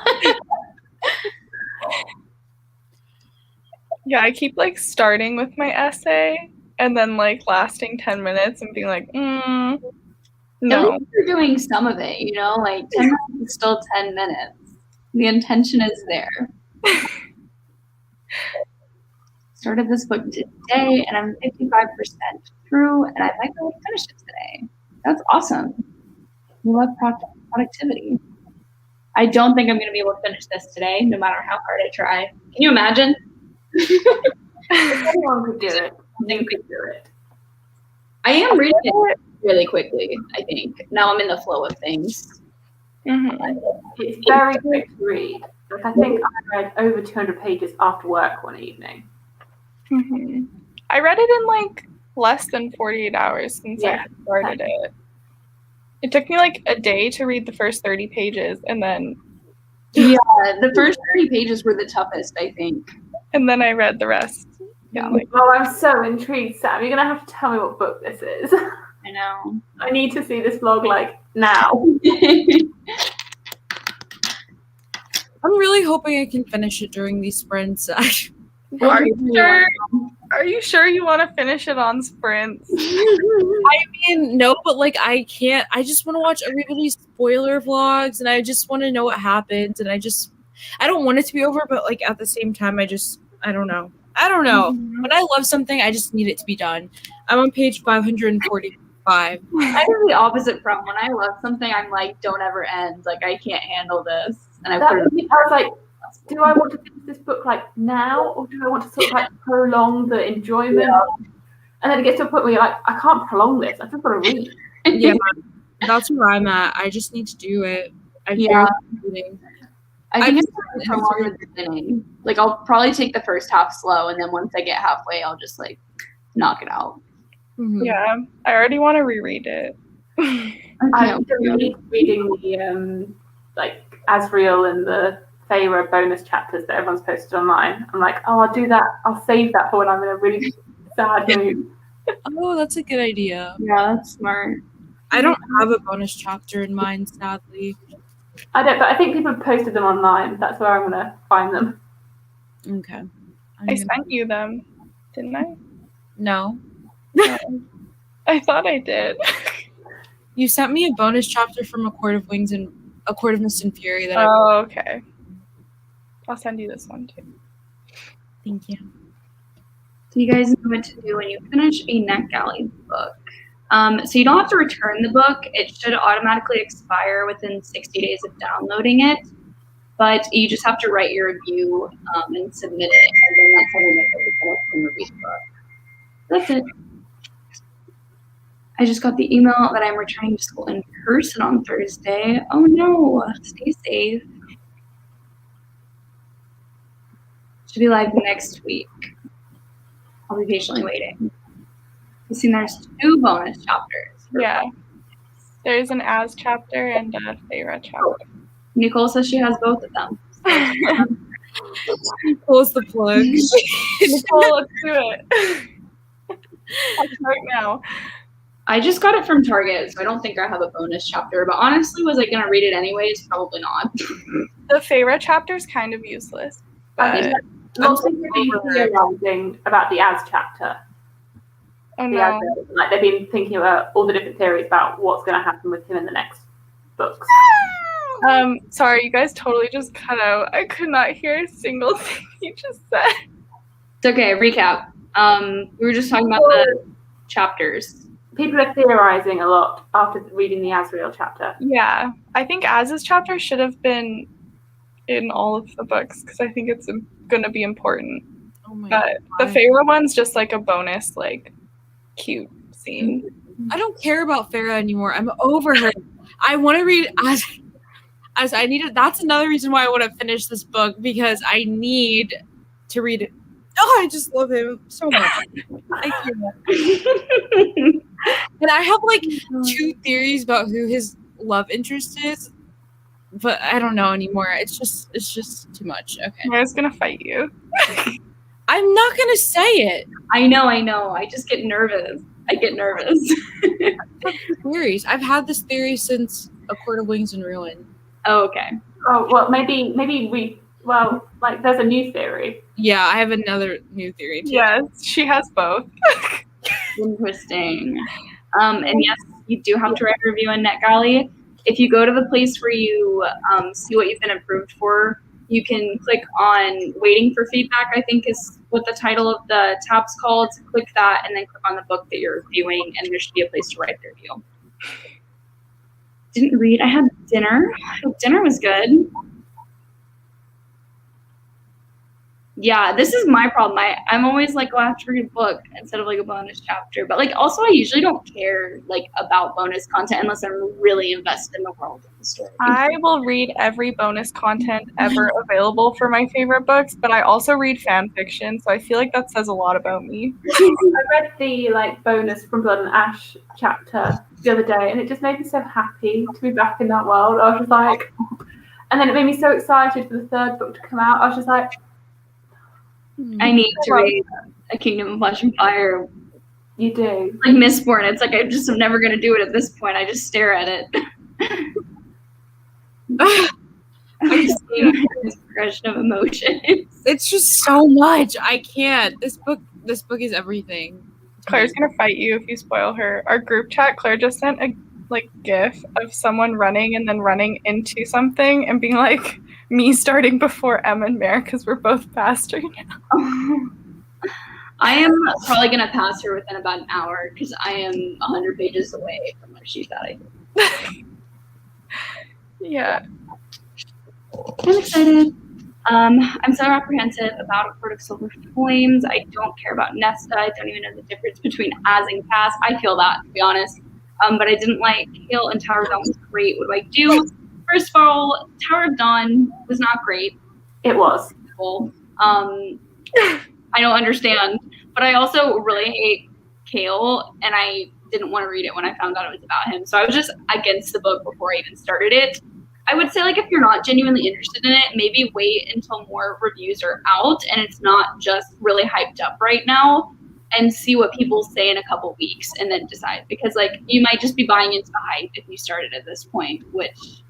Yeah, I keep like starting with my essay and then like lasting 10 minutes and being like, no. At least you're doing some of it, you know? Like 10 minutes is still 10 minutes. The intention is there. Started this book today, and I'm 55% through, and I might be able to finish it today. That's awesome. We love productivity. I don't think I'm going to be able to finish this today, no matter how hard I try. Can you imagine? Anyone could do it. You could do it. I am reading it really quickly, I think. Now I'm in the flow of things. Mm-hmm. It's very quick to read. Like I think I read over 200 pages after work one evening. Mm-hmm. I read it in like less than 48 hours since I started it. It took me like a day to read the first 30 pages and then... Yeah, the first 30 pages were the toughest, I think. And then I read the rest. Yeah. Oh, I'm so intrigued, Sam. You're going to have to tell me what book this is. I know. I need to see this vlog like now. I'm really hoping I can finish it during these sprints. Are you sure you want to finish it on sprints? I mean, no, but like I can't. I just want to watch everybody's spoiler vlogs, and I just want to know what happens, and I don't want it to be over, but like at the same time, I don't know. Mm-hmm. When I love something, I just need it to be done. I'm on page 545. I do the opposite from when I love something, I'm like, don't ever end. Like, I can't handle this. And I was like, do I want to finish this book like now, or do I want to sort of like prolong the enjoyment? Yeah. And then it gets to a point where you're like, I can't prolong this. I just want to read. Yeah, that's where I'm at. I just need to do it. I think it's prolong the beginning. Like, I'll probably take the first half slow, and then once I get halfway, I'll just like knock it out. Mm-hmm. Yeah, I already want to reread it. I'm reading the like Asriel and the Feyre bonus chapters that everyone's posted online. I'm like, oh, I'll do that. I'll save that for when I'm in a really sad mood. Oh, that's a good idea. Yeah, that's smart. I don't have a bonus chapter in mind, sadly. I don't, but I think people have posted them online. That's where I'm gonna find them. Okay. I sent you them, didn't I? No. I thought I did. You sent me a bonus chapter from A Court of Wings and A Court of Mist and Fury. Okay. I'll send you this one too. Thank you. So you guys know what to do when you finish a NetGalley book. So you don't have to return the book. It should automatically expire within 60 days of downloading it. But you just have to write your review and submit it. And then that's how we know that we can review the book. That's it. I just got the email that I'm returning to school in person on Thursday. Oh no, stay safe. Should be live next week. I'll be patiently waiting. You've seen there's 2 bonus chapters. Yeah. There's an As chapter and a Feyre chapter. Nicole says she has both of them. Nicole's the plug. Nicole, let's do it. I'll start now. I just got it from Target, so I don't think I have a bonus chapter. But honestly, was I going to read it anyways? Probably not. The Feyre chapter is kind of useless. But lots of people theorizing about the As chapter. Oh no! Like they've been thinking about all the different theories about what's going to happen with him in the next books. Sorry, you guys totally just cut out. I could not hear a single thing you just said. It's okay. Recap. We were just talking about the chapters. People are theorizing a lot after reading the Asriel chapter. Yeah, I think Az's chapter should have been in all of the books because I think it's going to be important. Oh my God. The Feyre one's just like a bonus, like cute scene. I don't care about Feyre anymore. I'm over her. I want to read as I need it. That's another reason why I want to finish this book because I need to read it. Oh, I just love him so much. I can't. And I have like 2 theories about who his love interest is, but I don't know anymore. It's just too much. Okay. I was gonna fight you. I'm not gonna say it. I know. I just get nervous. Theories. I've had this theory since A Court of Wings and Ruin. Oh, okay. Oh well, maybe like there's a new theory. Yeah, I have another new theory too. Yes, she has both. Interesting. And yes, you do have to write a review on NetGalley. If you go to the place where you see what you've been approved for, you can click on waiting for feedback, I think is what the title of the tab's called. Click that and then click on the book that you're reviewing, and there should be a place to write the review. Didn't read. I had dinner. Dinner was good. Yeah, this is my problem. I'm always like, oh, I have to read a book instead of like a bonus chapter. But like, also, I usually don't care like about bonus content unless I'm really invested in the world of the story. I will read every bonus content ever available for my favorite books, but I also read fan fiction, so I feel like that says a lot about me. I read the like bonus from Blood and Ash chapter the other day, and it just made me so happy to be back in that world. I was just like, and then it made me so excited for the 3rd book to come out. I was just like, I need to read A Kingdom of Flesh and Fire. You do. Like Mistborn. It's like I'm never going to do it at this point. I just stare at it. I expression of emotions. It's just so much. I can't. This book is everything. Claire's gonna fight you if you spoil her. Our group chat, Claire just sent a gif of someone running and then running into something and being like, me starting before Em and Mare because we're both past her now. I am probably gonna pass her within about an hour because I am 100 pages away from where she's at. Yeah. I'm excited. I'm so apprehensive about A Court of Silver Flames. I don't care about Nesta. I don't even know the difference between As and Cass. I feel that, to be honest. But I didn't like Hill and Tower of Dawn was great. What do I do? First of all, Tower of Dawn was not great. It was. I don't understand. But I also really hate Kale, and I didn't want to read it when I found out it was about him. So I was just against the book before I even started it. I would say, like, if you're not genuinely interested in it, maybe wait until more reviews are out and it's not just really hyped up right now, and see what people say in a couple weeks and then decide. Because, like, you might just be buying into the hype if you started at this point, which,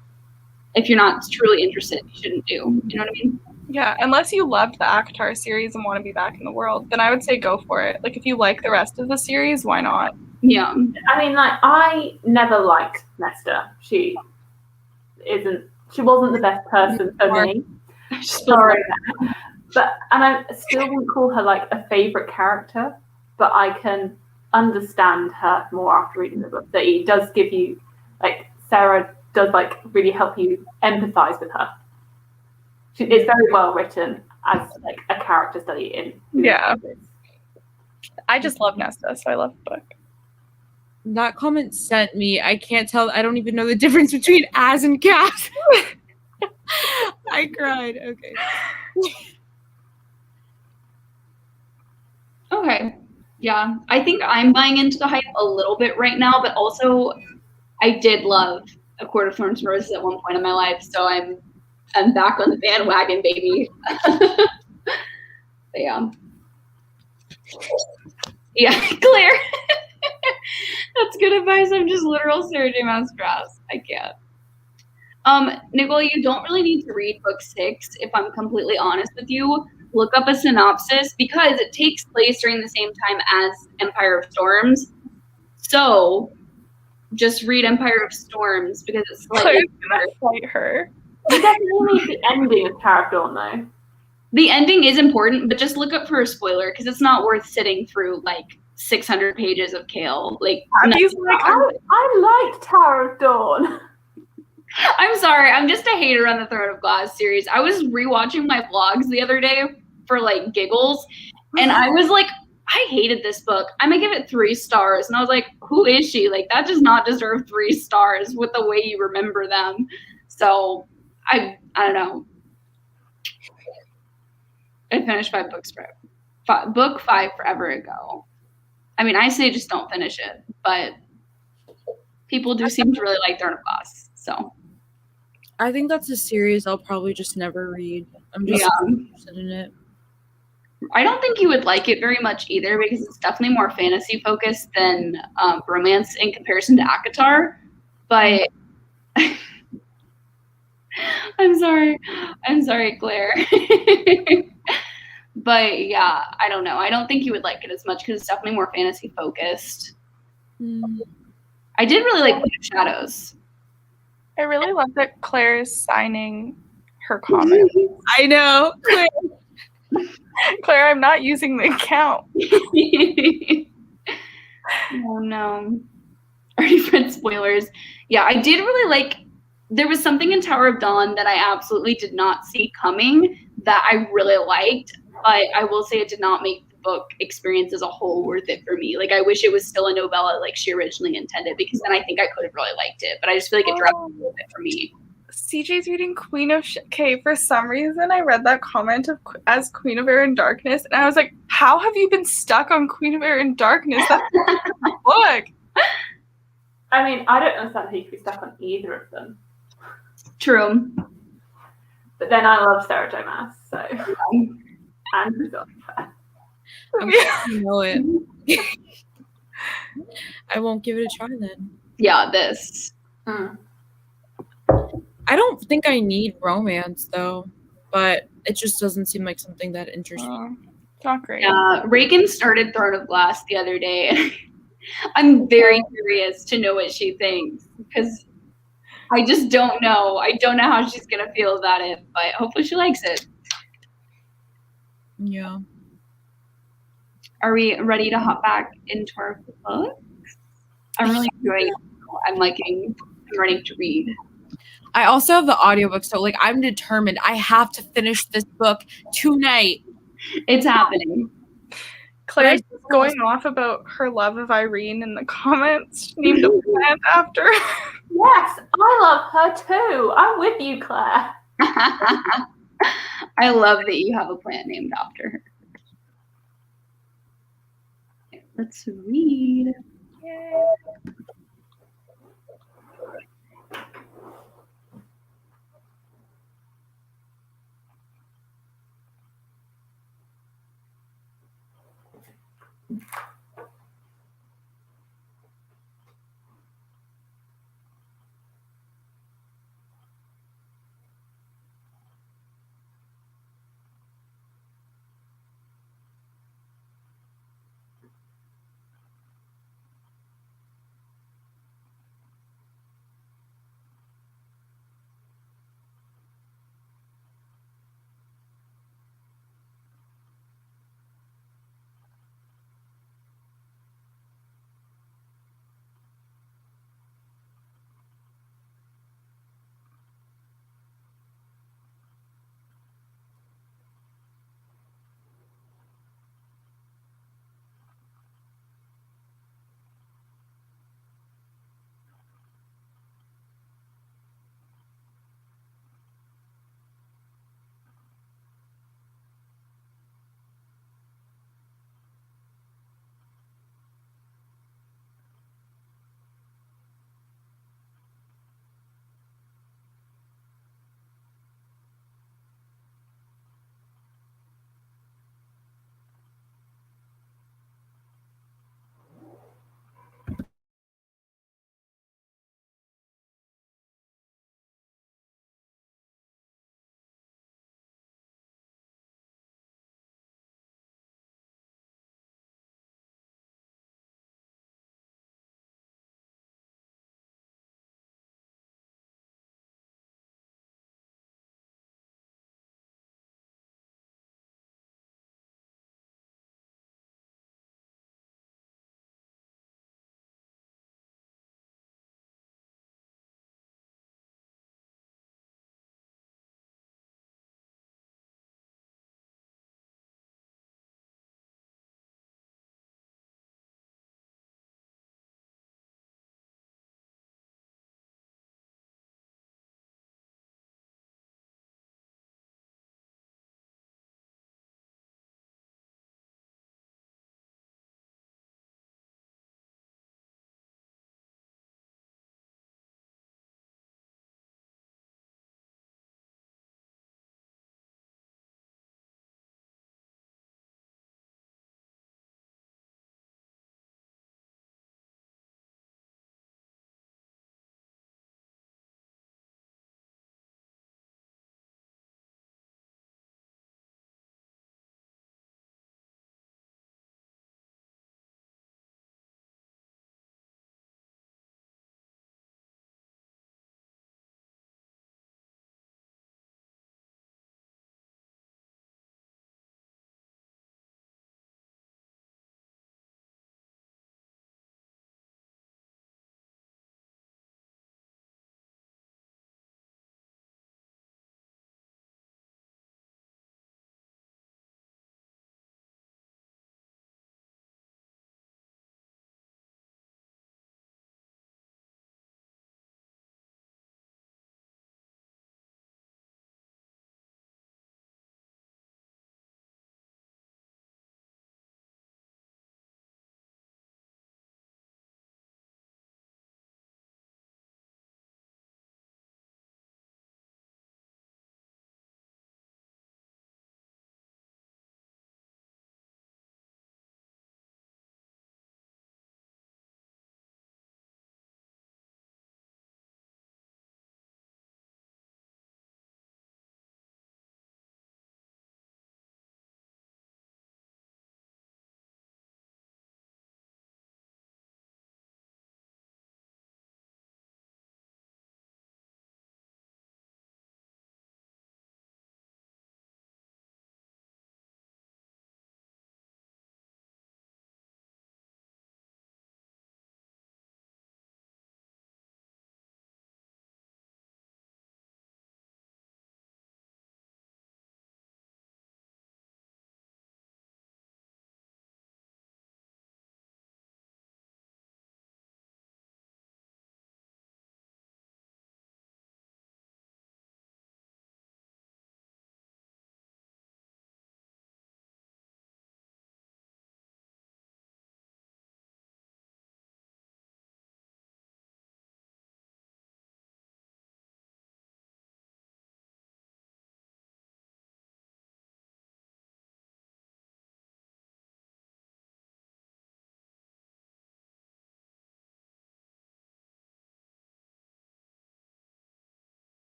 if you're not truly interested, you shouldn't do. You know what I mean? Yeah, unless you loved the ACOTAR series and want to be back in the world, then I would say go for it. Like, if you like the rest of the series, why not? Yeah. I mean, like, I never liked Nesta. She wasn't the best person for me. Sorry. And I still wouldn't call her like a favorite character, but I can understand her more after reading the book. That it does give you, like, Sarah does, like, really help you empathize with her. It's very well written as, like, a character study in. Yeah. I just love Nesta, so I love the book. That comment sent me. I can't tell. I don't even know the difference between As and Cass. I cried. Okay. Okay. Yeah. I think I'm buying into the hype a little bit right now, but also I did love A Court of Thorns and Roses at one point in my life, so I'm back on the bandwagon, baby. But yeah. Yeah, Claire. That's good advice. I'm just literal Sarah J. Maas grass. I can't. Nicole, you don't really need to read book 6, if I'm completely honest with you. Look up a synopsis because it takes place during the same time as Empire of Storms. So just read Empire of Storms because it's slightly Claire's gonna fight her. You definitely need the ending of Tower of Dawn, though. The ending is important, but just look up for a spoiler because it's not worth sitting through like 600 pages of Kale. Like, Abby's like, I like Tower of Dawn. I'm sorry, I'm just a hater on the Throne of Glass series. I was rewatching my vlogs the other day for like giggles, and I was like, I hated this book. I'm gonna give it 3 stars. And I was like, who is she? Like, that does not deserve 3 stars with the way you remember them. So I don't know. I finished 5 books book 5 forever ago. I mean, I say just don't finish it, but people do seem to really like Throne of Glass. So I think that's a series I'll probably just never read. I'm just interested in it. I don't think you would like it very much either because it's definitely more fantasy focused than romance in comparison to ACOTAR. But I'm sorry, Claire. But yeah, I don't know. I don't think you would like it as much because it's definitely more fantasy focused. I did really like Queen of Shadows. I really love that Claire is signing her comments. I know. Claire, I'm not using the account. Oh no. Already read spoilers. Yeah, I did really like, there was something in Tower of Dawn that I absolutely did not see coming that I really liked, but I will say it did not make the book experience as a whole worth it for me. Like, I wish it was still a novella like she originally intended, because then I think I could have really liked it, but I just feel like it dropped a little bit for me. CJ's reading Queen of Okay, for some reason I read that comment of as Queen of Air and Darkness, and I was like, how have you been stuck on Queen of Air and Darkness? That's a book. I mean, I don't understand how you could be stuck on either of them. True. But then I love Sarah J. Maas, so. And who's on that? I'm sure you know it. I won't give it a try then. Yeah, this. I don't think I need romance though, but it just doesn't seem like something that interests me. It's not great. Reagan started Throne of Glass the other day. I'm very curious to know what she thinks because I just don't know. I don't know how she's gonna feel about it, but hopefully she likes it. Yeah. Are we ready to hop back into our books? I'm really enjoying it. I'm ready to read. I also have the audiobook, so like I'm determined. I have to finish this book tonight. It's happening. Claire's going off about her love of Irene in the comments. She named a plant after her. Yes, I love her too. I'm with you, Claire. I love that you have a plant named after her. Okay, let's read. Yay.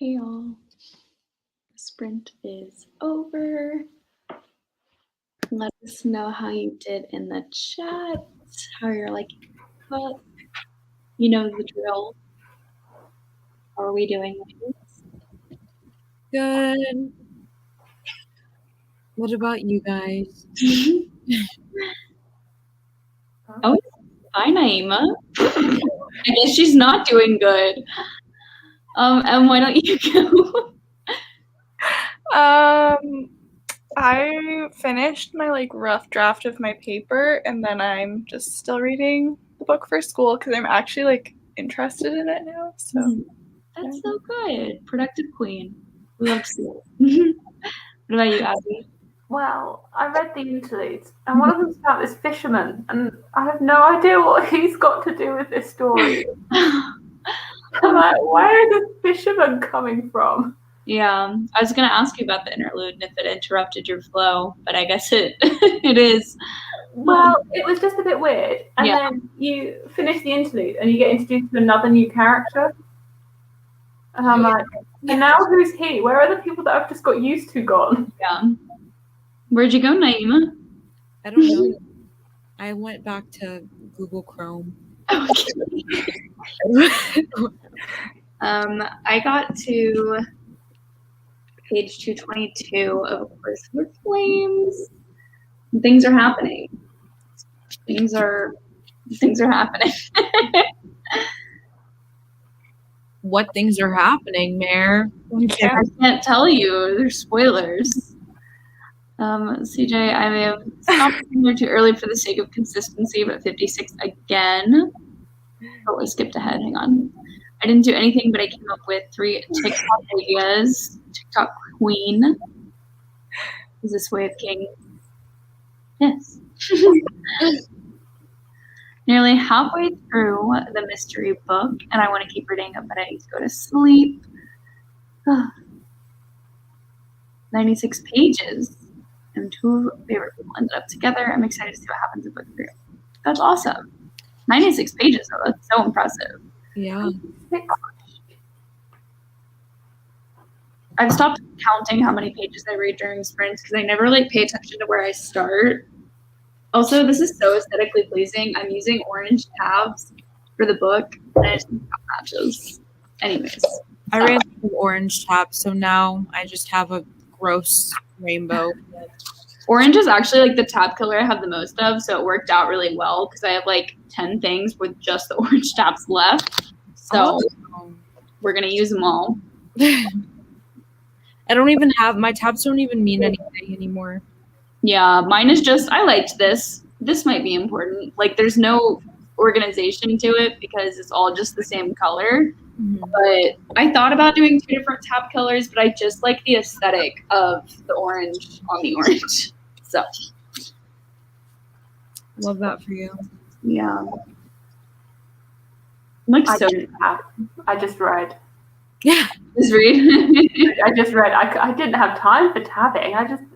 Okay, y'all. The sprint is over. Let us know how you did in the chat, how you're liking the book. You know the drill. How are we doing? Good. What about you guys? Oh, hi, Nayema. I guess she's not doing good. And why don't you go? I finished my like rough draft of my paper, and then I'm just still reading the book for school because I'm actually like interested in it now. So That's so good. Productive queen. We love to see it. What about you, Abby? Well, I read the interludes, and one of them's about this fisherman, and I have no idea what he's got to do with this story. I'm like, where is this fisherman coming from? Yeah, I was gonna ask you about the interlude and if it interrupted your flow, but I guess it it is. Well, it was just a bit weird, and then you finish the interlude and you get introduced to another new character, and I'm like, and now who's he? Where are the people that I've just got used to gone? Yeah. Where'd you go, Nayema? I don't know. I went back to Google Chrome. I got to page 222 of Course with Flames. Things are happening. Things are happening. What things are happening, Mare? I can't tell you. There's spoilers. CJ, I may have stopped here too early for the sake of consistency, but 56 again. Oh, I skipped ahead. Hang on. I didn't do anything, but I came up with 3 TikTok ideas. TikTok queen. Is this way of king? Yes. Nearly halfway through the mystery book, and I want to keep reading, but I need to go to sleep. 96 pages. And 2 favorite people ended up together. I'm excited to see what happens in book 3. That's awesome. 96 pages, though. That's so impressive. Yeah. I've stopped counting how many pages I read during sprints because I never like pay attention to where I start. Also, this is so aesthetically pleasing. I'm using orange tabs for the book, and I just think that matches. Anyways. I ran through orange tabs, so now I just have a gross rainbow. Orange is actually like the tab color I have the most of, so it worked out really well because I have like 10 things with just the orange tabs left. So we're going to use them all. I don't even have, my tabs don't even mean anything anymore. Yeah, mine is just, I liked this. This might be important. Like there's no organization to it because it's all just the same color. Mm-hmm. But I thought about doing 2 different tab colors, but I just like the aesthetic of the orange on the orange. So. Love that for you. Yeah. I just read. Yeah. Just read. I just read. I didn't have time for tabbing.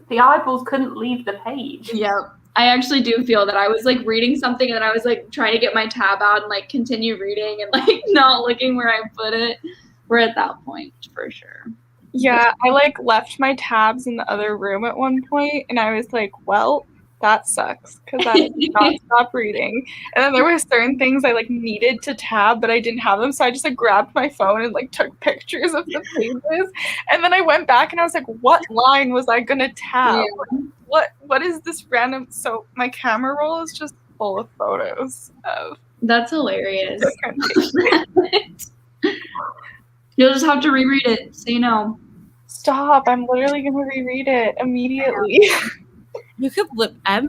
The eyeballs couldn't leave the page. Yeah. I actually do feel that I was like reading something and then I was like trying to get my tab out and like continue reading and like not looking where I put it. We're at that point for sure. Yeah, I like left my tabs in the other room at one point and I was like, well, that sucks because I did not stop reading. And then there were certain things I like needed to tab, but I didn't have them. So I just like grabbed my phone and like took pictures of the pages. And then I went back and I was like, what line was I going to tab? Yeah. What is this random? So my camera roll is just full of photos of. That's hilarious. You'll just have to reread it so you know. Stop. I'm literally going to reread it immediately. You could flip. I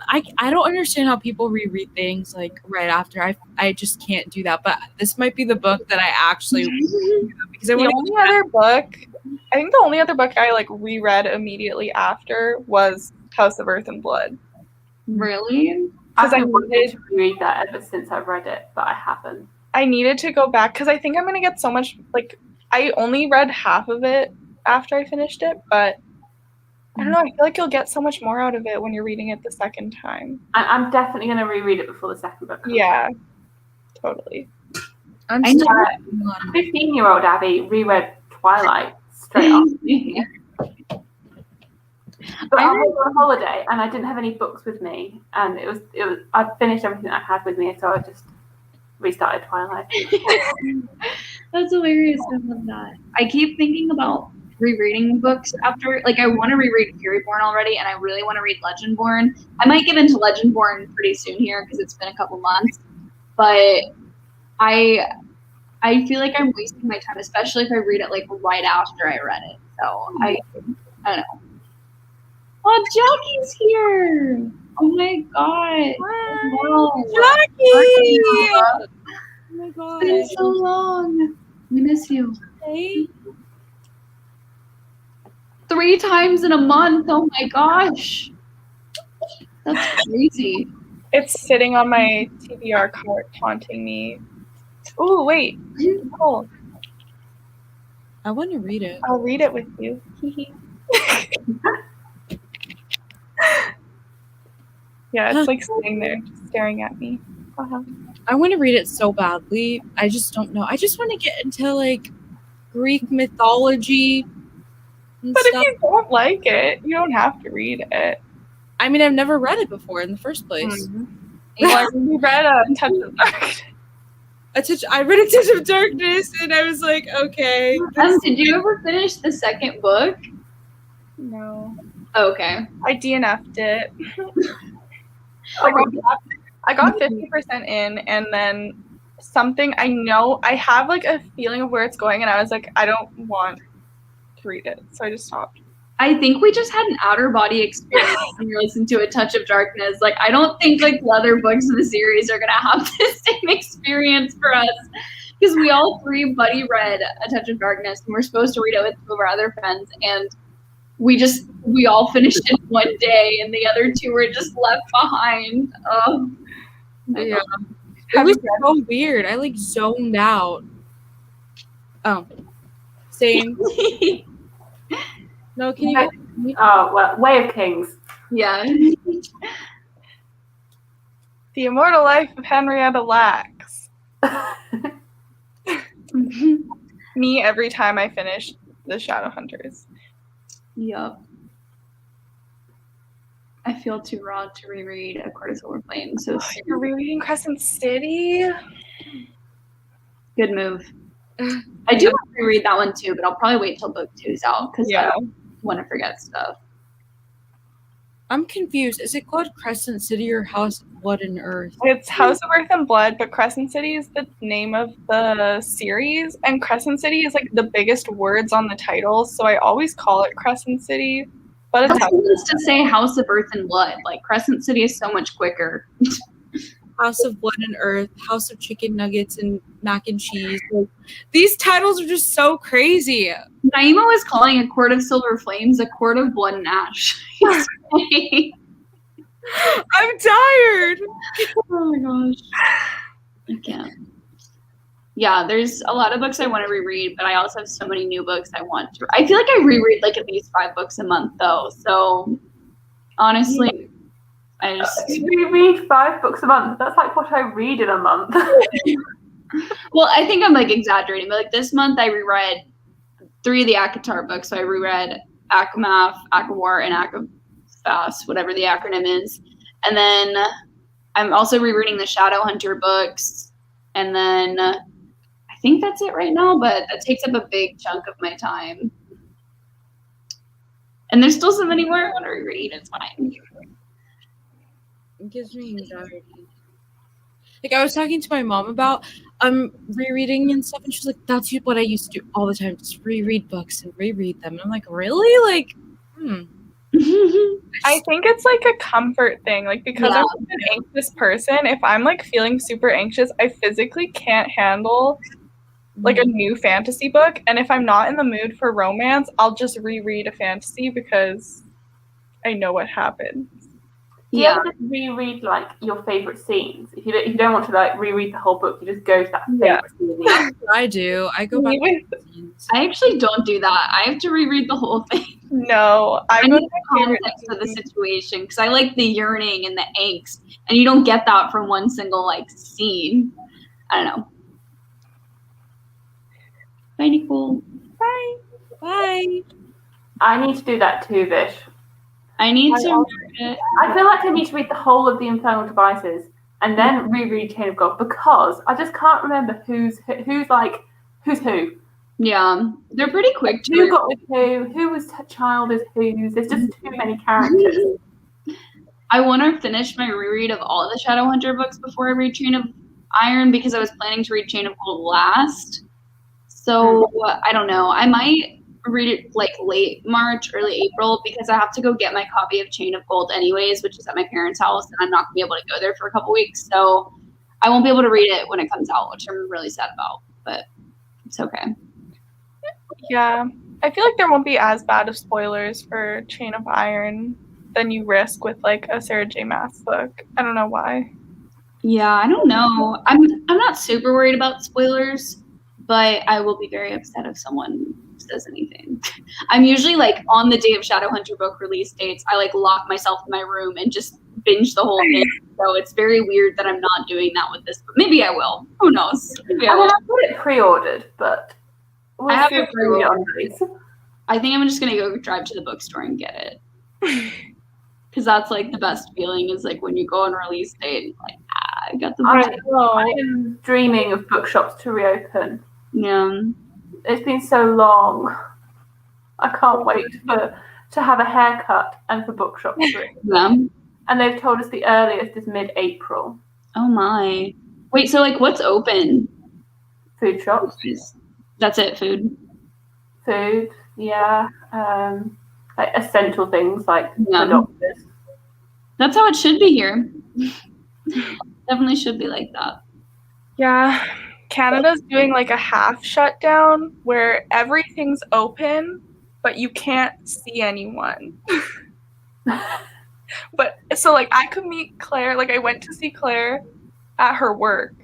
don't understand how people reread things like right after. I just can't do that. But this might be the book that I actually because I I think the only other book I like reread immediately after was House of Earth and Blood. Really? Because I wanted to read that ever since I've read it, but I haven't. I needed to go back because I think I'm gonna get so much. Like I only read half of it after I finished it, but. I don't know. I feel like you'll get so much more out of it when you're reading it the second time. I'm definitely going to reread it before the second book comes out. Totally. I'm 15-year-old Abby reread Twilight, straight after. But I was on holiday and I didn't have any books with me, and it was I finished everything I had with me, so I just restarted Twilight. That's hilarious. I love that. I keep thinking about rereading books after, like, I want to reread Furyborn already, and I really want to read Legendborn. I might get into Legendborn pretty soon here because it's been a couple months, but I feel like I'm wasting my time, especially if I read it like right after I read it. So I don't know. Oh, Jackie's here! Oh my god! Wow. Jackie! Oh my god. It's been so long. We miss you. Hey. 3 times in a month. Oh my gosh. That's crazy. It's sitting on my TBR cart, taunting me. Oh, wait. Oh, I want to read it. I'll read it with you. Yeah, it's like sitting there, just staring at me. I want to read it so badly. I just don't know. I just want to get into like Greek mythology and But stuff. if you don't like it, you don't have to read it. I mean, I've never read it before in the first place. Well, you read Touch of Darkness. I read A Touch of Darkness, and I was like, okay. Did you ever finish the second book? No. Oh, okay. I DNF'd it. Oh, I got 50% in, and then something I know, I have like a feeling of where it's going, and I was like, I don't want to read it, so I just stopped. I think we just had an outer body experience when we listened to A Touch of Darkness. Like, I don't think like the other books in the series are gonna have the same experience for us, because we all 3 buddy read A Touch of Darkness, and we're supposed to read it with 2 of our other friends, and we all finished it one day, and the other 2 were just left behind. Oh, Yeah. It was so weird. I like zoned out. Oh. Same. No, can you? Oh, well, Way of Kings. yeah. The Immortal Life of Henrietta Lacks. Me every time I finish the Shadowhunters. Yup. I feel too raw to reread A Court of Silver Flame. So You're rereading Crescent City? good move. I do want to reread that one too, but I'll probably wait till book 2's out because I don't want to forget stuff. I'm confused. Is it called Crescent City or House of Blood and Earth? It's House of Earth and Blood, but Crescent City is the name of the series, and Crescent City is like the biggest words on the title, so I always call it Crescent City. But it's supposed to say House of Earth and Blood. Like, Crescent City is so much quicker. House of Blood and Earth, House of Chicken Nuggets and Mac and Cheese. Like, these titles are just so crazy. Nayema was calling A Court of Silver Flames A Court of Blood and Ash. I'm tired. Oh my gosh. I can't. Yeah, there's a lot of books I want to reread, but I also have so many new books I want to. I feel like I reread like at least 5 books a month though. So honestly, I just You read 5 books a month. That's like what I read in a month. well, I think I'm like exaggerating, but like this month I reread 3 of the ACOTAR books. So I reread ACOMAF, ACOWAR, and ACOFAS, whatever the acronym is. And then I'm also rereading the Shadowhunter books. And then I think that's it right now, but that takes up a big chunk of my time. And there's still so many more I want to reread. It's fine. It gives me anxiety. Like, I was talking to my mom about rereading and stuff, and she's like, that's what I used to do all the time, just reread books and reread them. And I'm like, really? Like, I think it's like a comfort thing. Like, because I'm an anxious person, if I'm like feeling super anxious, I physically can't handle like a new fantasy book. And if I'm not in the mood for romance, I'll just reread a fantasy because I know what happened. You ever just reread like your favorite scenes? If you don't want to like reread the whole book, you just go to that favorite scene. I do. I go back to the scenes. I actually don't do that. I have to reread the whole thing. No, I need context for the situation because I like the yearning and the angst, and you don't get that from one single like scene. I don't know. Bye, Nicole. Bye. Bye. I need to do that too, Vish. I need to read it. I feel like I need to read the whole of the Infernal Devices and then reread Chain of God because I just can't remember who's who. Yeah, they're pretty quick to Who read. got with who was child is whose. There's just too many characters. I want to finish my reread of all the Shadowhunter books before I read Chain of Iron because I was planning to read Chain of Gold last. So I don't know. I might read it like late March, early April because I have to go get my copy of Chain of Gold anyways, which is at my parents' house, and I'm not gonna be able to go there for a couple weeks. So I won't be able to read it when it comes out, which I'm really sad about, but it's okay. Yeah, I feel like there won't be as bad of spoilers for Chain of Iron than you risk with like a Sarah J. Maas book. I don't know why. Yeah, I don't know. I'm not super worried about spoilers, but I will be very upset if someone says anything. I'm usually like on the day of Shadowhunter book release dates, I like lock myself in my room and just binge the whole thing. So it's very weird that I'm not doing that with this, but maybe I will. Who knows? Maybe I will. I've got it pre-ordered, but we'll I have see it if we can get on these. I think I'm just gonna go drive to the bookstore and get it. Because that's like the best feeling is like when you go on release date and like, I got the book. I am dreaming of bookshops to reopen. Yeah. It's been so long. I can't wait to have a haircut and for bookshops to reopen. Yeah. And they've told us the earliest is mid-April. Oh my. Wait, so like what's open? Food shops. That's it, food. Food, yeah. Like essential things like Yeah. the doctors. That's how it should be here. Definitely should be like that. Yeah, Canada's doing like a half shutdown where everything's open, but you can't see anyone. But so like I could meet Claire, like I went to see Claire at her work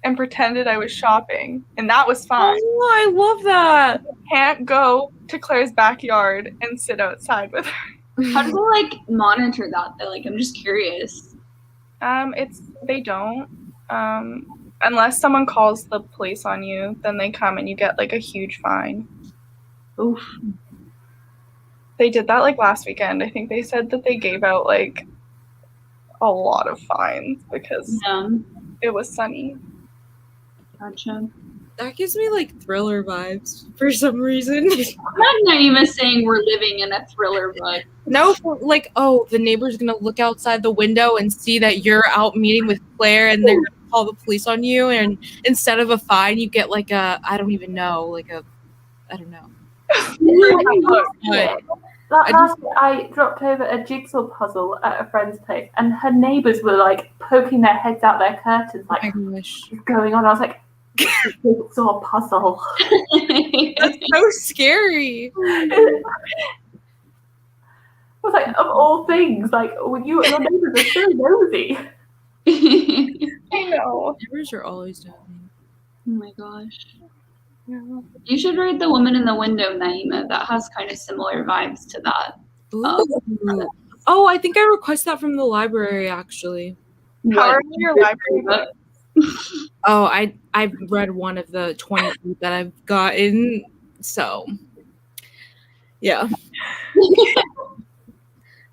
and pretended I was shopping, and that was fine. Oh, I love that. Can't go to Claire's backyard and sit outside with her. How do they like monitor that though? Like I'm just curious. They don't. Unless someone calls the police on you, then they come and you get like a huge fine. Oof. They did that like last weekend. I think they said that they gave out like a lot of fines because it was sunny. Gotcha. That gives me like thriller vibes for some reason. I'm not even saying we're living in a thriller book. No, like, oh, the neighbor's gonna look outside the window and see that you're out meeting with Claire and they're gonna call the police on you, and instead of a fine you get like a, I don't know. Last week I dropped over a jigsaw puzzle at a friend's place and her neighbours were like poking their heads out their curtains like, Oh my gosh. what's going on? I was like, jigsaw puzzle. That's so scary. I was like, of all things, like, your neighbours are so nosy. I know. Neighbors are always doing. Oh my gosh. Yeah. You should read The Woman in the Window, Nayema. That has kind of similar vibes to that. Oh, I think I requested that from the library actually. How are your library books? Oh, I've read one of the 20 that I've gotten, so yeah.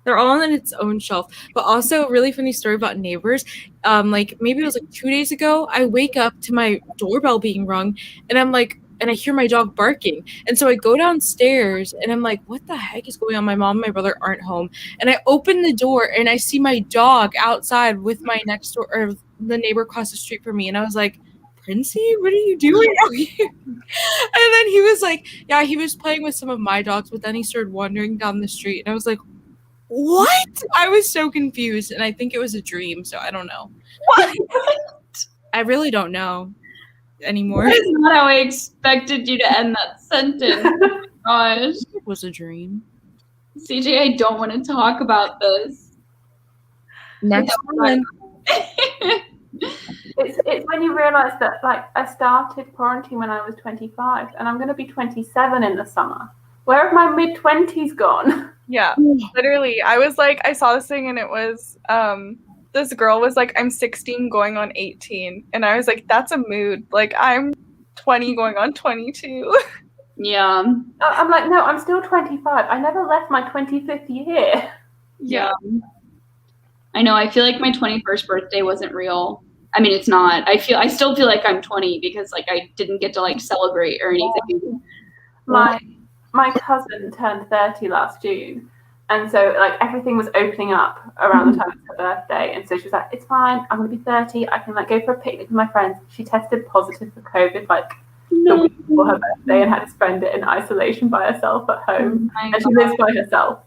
They're all on its own shelf. But also, a really funny story about neighbors. Like maybe it was like 2 days ago, I wake up to my doorbell being rung, and I'm like, and I hear my dog barking. And so I go downstairs, and I'm like, what the heck is going on? My mom and my brother aren't home. And I open the door, and I see my dog outside with my next door, or the neighbor across the street from me. And I was like, Princey, what are you doing out here? And then he was like, yeah, he was playing with some of my dogs, but then he started wandering down the street. And I was like, what? I was so confused, and I think it was a dream, so I don't know. What? I really don't know anymore. That is not how I expected you to end that sentence. Oh my gosh. It was a dream. CJ, I don't want to talk about this. Next one. It's when you realise that, like, I started quarantine when I was 25, and I'm going to be 27 in the summer. Where have my mid-20s gone? Yeah, literally. I was like, I saw this thing and it was, this girl was like, I'm 16 going on 18. And I was like, that's a mood. Like, I'm 20 going on 22. Yeah. I'm like, no, I'm still 25. I never left my 25th year. Yeah. I know. I feel like my 21st birthday wasn't real. I mean, it's not. I still feel like I'm 20 because like I didn't get to like celebrate or anything. My cousin turned 30 last June, and so like everything was opening up around the time of her birthday, and so she was like, "It's fine. I'm gonna be 30. I can like go for a picnic with my friends." She tested positive for COVID like the week before her birthday and had to spend it in isolation by herself at home, and she lives by herself.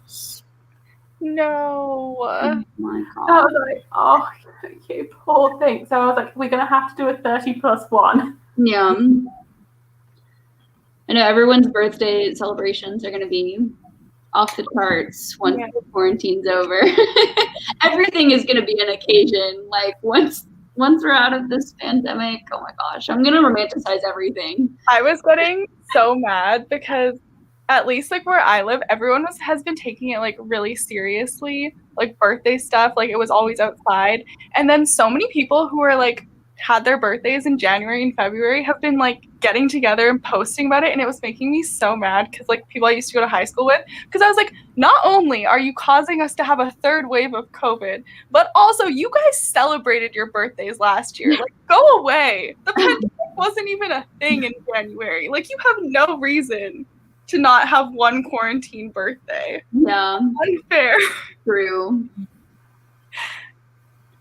No. Oh my God. I was like, oh, you poor thing. So I was like, we're going to have to do a 30+1. Yeah. I know everyone's birthday celebrations are going to be off the charts once the quarantine's over. Everything is going to be an occasion. Like once we're out of this pandemic, oh my gosh, I'm going to romanticize everything. I was getting so mad because at least like where I live, everyone has been taking it like really seriously, like birthday stuff, like it was always outside. And then so many people who are like had their birthdays in January and February have been like getting together and posting about it, and it was making me so mad because like people I used to go to high school with, because I was like, not only are you causing us to have a third wave of COVID, but also you guys celebrated your birthdays last year. Like, go away. The pandemic wasn't even a thing in January. Like, you have no reason to not have one quarantine birthday. Yeah. Unfair. True.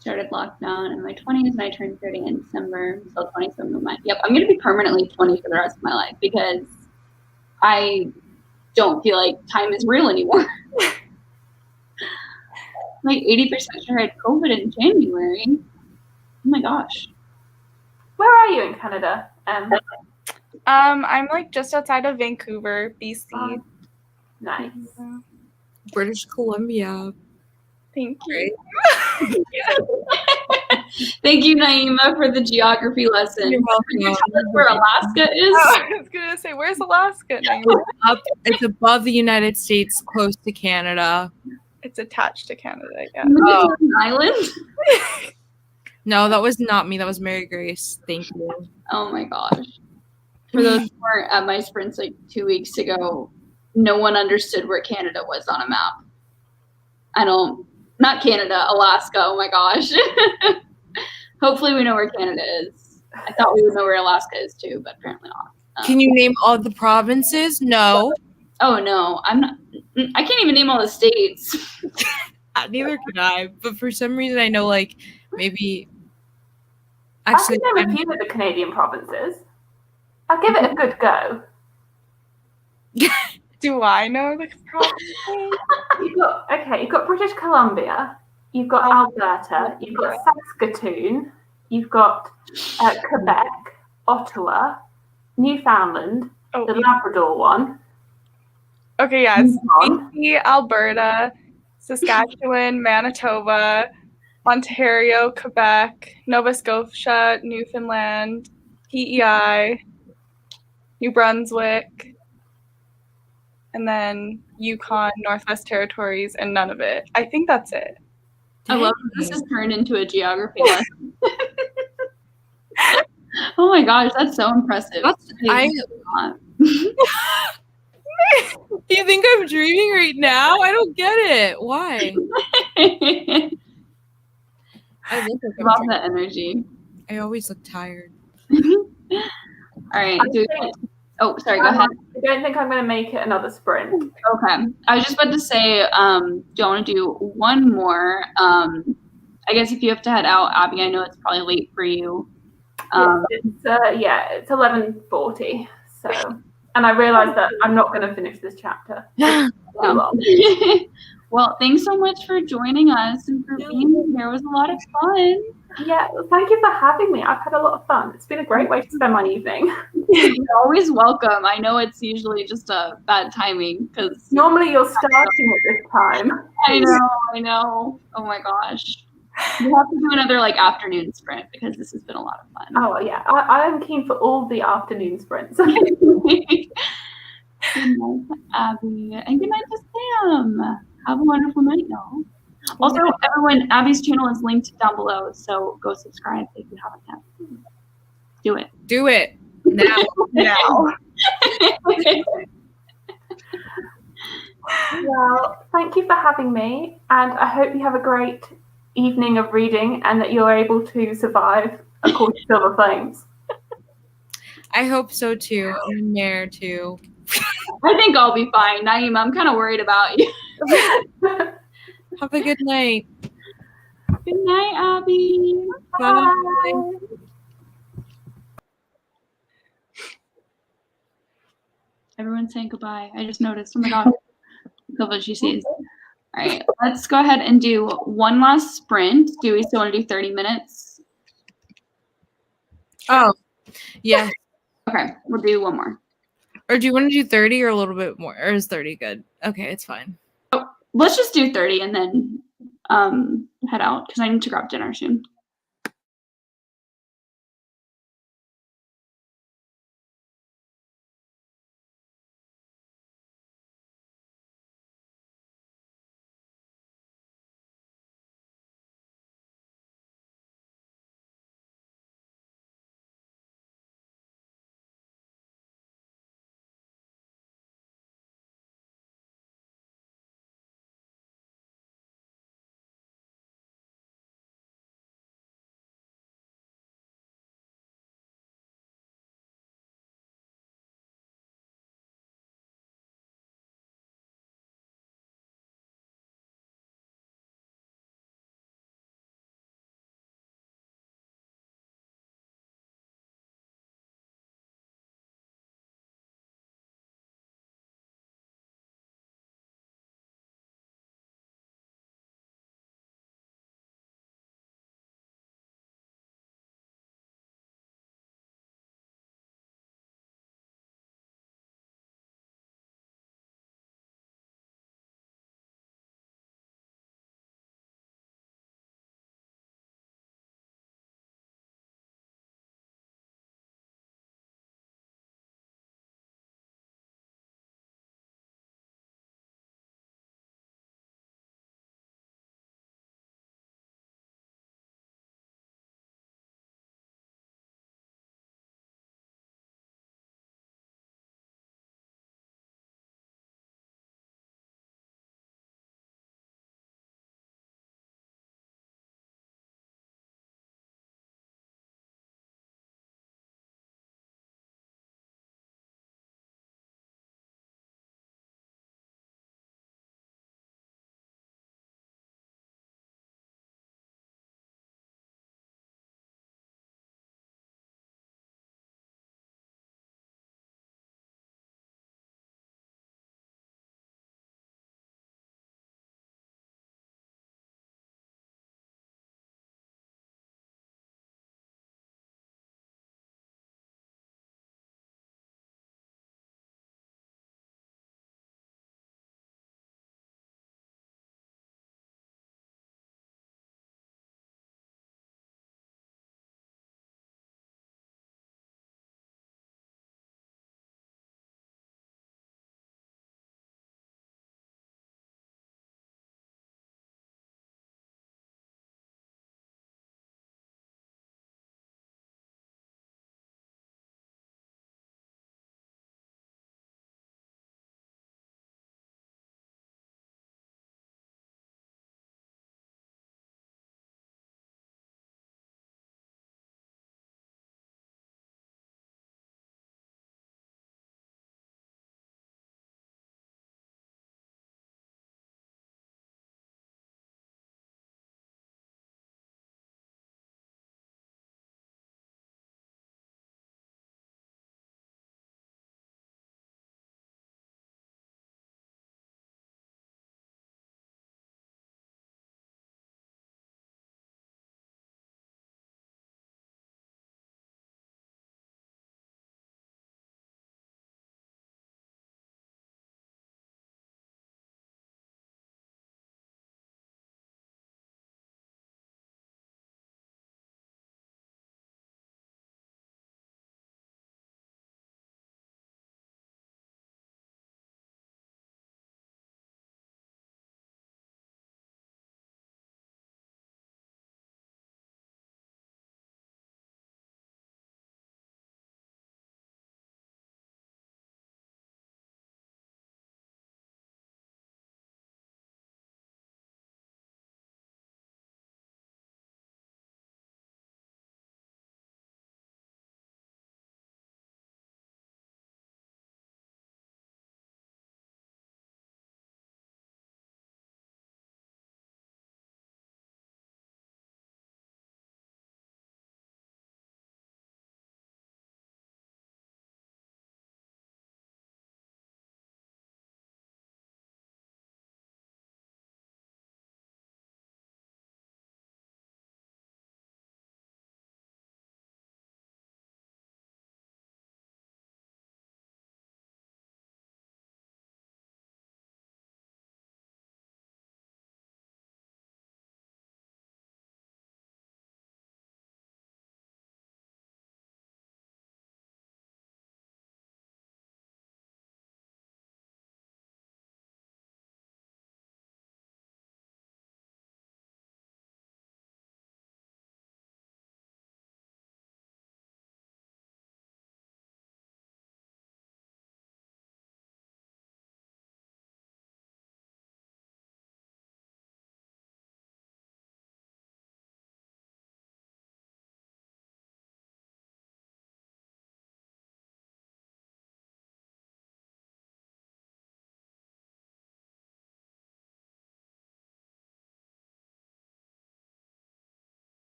Started lockdown in my 20s and I turned 30 in December. So 27 of mine. Yep, I'm going to be permanently 20 for the rest of my life because I don't feel like time is real anymore. Like 80% sure I had COVID in January. Oh my gosh. Where are you in Canada? I'm like just outside of Vancouver, BC. Nice. British Columbia. Thank you. Thank you, Nayema, for the geography lesson. You're welcome. Can you tell us where Alaska is? I was gonna say, where's Alaska? It's above the United States, close to Canada. It's attached to Canada, yeah. Oh. An island? No, that was not me. That was Mary Grace. Thank you. Oh my gosh. For those who weren't at my sprints like 2 weeks ago, no one understood where Canada was on a map. Not Canada, Alaska. Oh my gosh. Hopefully we know where Canada is. I thought we would know where Alaska is too, but apparently not. Can you name all the provinces? No. Oh no, I can't even name all the states. Neither can I. But for some reason, I know like maybe. Actually, I can name a few of the Canadian provinces. I'll give it a good go. Do I know the provinces? You've got British Columbia, you've got Alberta, you've got Saskatoon, you've got Quebec, Ottawa, Newfoundland, the Labrador one. Okay, yeah, it's BC, Alberta, Saskatchewan, Manitoba, Ontario, Quebec, Nova Scotia, Newfoundland, PEI, New Brunswick, and then Yukon, Northwest Territories, and none of it. I think that's it. I love that this has turned into a geography lesson. Oh my gosh, that's so impressive. Do you think I'm dreaming right now? I don't get it. Why? I love that energy. I always look tired. All right. Sorry, go ahead. I don't think I'm going to make it another sprint. Okay. I was just about to say, do you want to do one more? I guess if you have to head out, Abby, I know it's probably late for you. It's 11:40. So, and I realized that I'm not going to finish this chapter. Well, thanks so much for joining us and for being here. It was a lot of fun. Yeah, thank you for having me. I've had a lot of fun. It's been a great way to spend my evening. You're always welcome. I know it's usually just a bad timing because normally you're starting at this time. I know. Oh my gosh. We have to do another afternoon sprint because this has been a lot of fun. Oh yeah, I am keen for all the afternoon sprints. Good night, Abby, and good night to Sam. Have a wonderful night, y'all. Also, everyone, Abby's channel is linked down below, so go subscribe if you haven't yet. Do it. Do it now. Now. Well, thank you for having me, and I hope you have a great evening of reading and that you're able to survive A Course of Silver Flames. I hope so too. I'm there too. I think I'll be fine. Nayema, I'm kind of worried about you. Have a good night. Good night, Abby. Bye. Everyone's saying goodbye. I just noticed. Oh my god. Look what she sees. All right, let's go ahead and do one last sprint. Do we still want to do 30 minutes? Oh, yeah. Okay, we'll do one more. Or do you want to do 30 or a little bit more? Or is 30 good? Okay, it's fine. Oh, let's just do 30 and then head out because I need to grab dinner soon.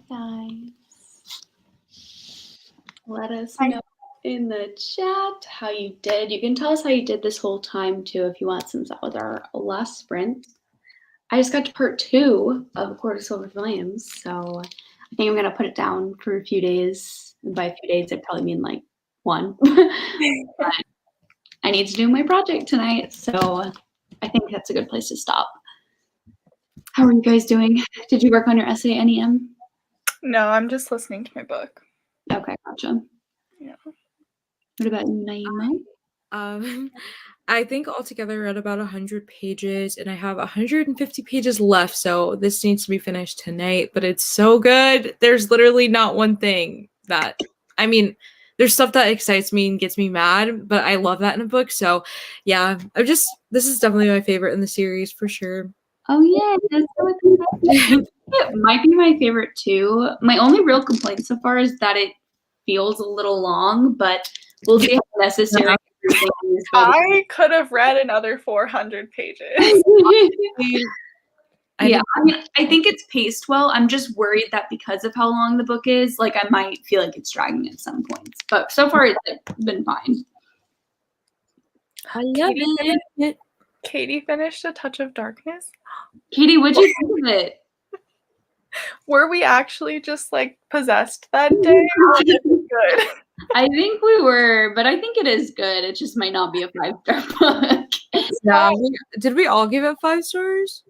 guys. Let us know in the chat how you did. You can tell us how you did this whole time too if you want, since that was our last sprint. I just got to part 2 of A Court of Silver Flames, so I think I'm going to put it down for a few days. And by a few days, I probably mean like 1. But I need to do my project tonight, so I think that's a good place to stop. How are you guys doing? Did you work on your essay, NEM? No, I'm just listening to my book. Okay, gotcha. Yeah. What about you, Nayema? I think altogether I read about 100 pages, and I have 150 pages left, so this needs to be finished tonight, but it's so good. There's literally not one thing that, I mean, there's stuff that excites me and gets me mad, but I love that in a book, so yeah, this is definitely my favorite in the series, for sure. Oh, yeah, that's so exciting. It might be my favorite, too. My only real complaint so far is that it feels a little long, but we'll see how necessary everything is. I could have read another 400 pages. Yeah, I mean, I think it's paced well. I'm just worried that because of how long the book is, like, I might feel like it's dragging at some points. But so far, it's been fine. I love it. Katie finished A Touch of Darkness. Katie, what'd you think of it? Were we actually just like possessed that day? Good. I think we were, but I think it is good. It just might not be a 5-star book. Yeah, did we all give it 5 stars?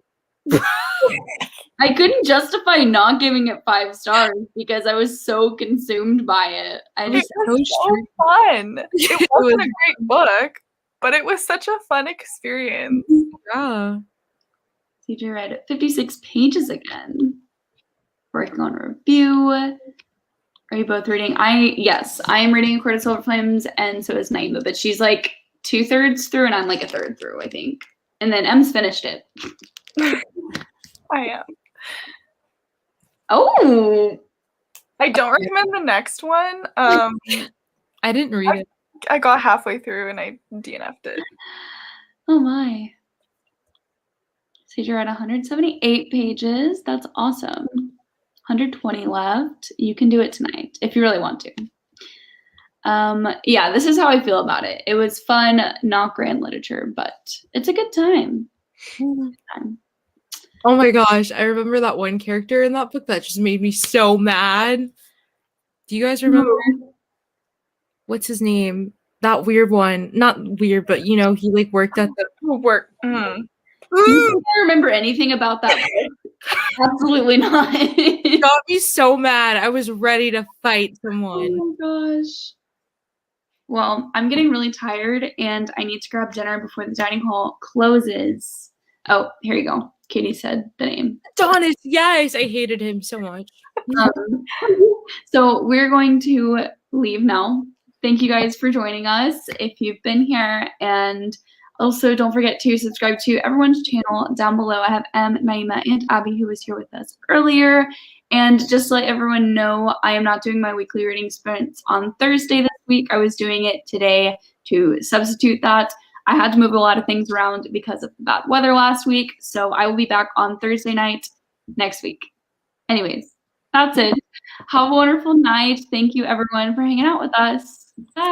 I couldn't justify not giving it 5 stars because I was so consumed by it. It was so fun. It wasn't a great book, but it was such a fun experience. Yeah. CJ read 56 pages again. Working on a review. Are you both reading? Yes, I am reading A Court of Silver Flames, and so is Nayema, but she's like 2/3 through, and I'm like 1/3 through, I think. And then Em's finished it. I am. Oh! I don't recommend the next one. I didn't read it. I got halfway through and I DNF'd it. Oh my. So you're at 178 pages. That's awesome. 120 left. You can do it tonight if you really want to. Yeah, this is how I feel about it. It was fun, not grand literature, but it's a good time. Oh my gosh, I remember that one character in that book that just made me so mad. Do you guys remember? What's his name? That weird one. Not weird, but you know, he like worked at the work. You don't remember anything about that book? Absolutely not. It got me so mad. I was ready to fight someone. Oh my gosh. Well, I'm getting really tired and I need to grab dinner before the dining hall closes. Oh, here you go. Katie said the name. Adonis, yes, I hated him so much. So we're going to leave now. Thank you guys for joining us if you've been here, and also don't forget to subscribe to everyone's channel down below. I have Nayema, and Abby who was here with us earlier. And just to let everyone know, I am not doing my weekly reading sprints on Thursday this week. I was doing it today to substitute that. I had to move a lot of things around because of the bad weather last week, so I will be back on Thursday night next week. Anyways, that's it. Have a wonderful night. Thank you, everyone, for hanging out with us. Bye.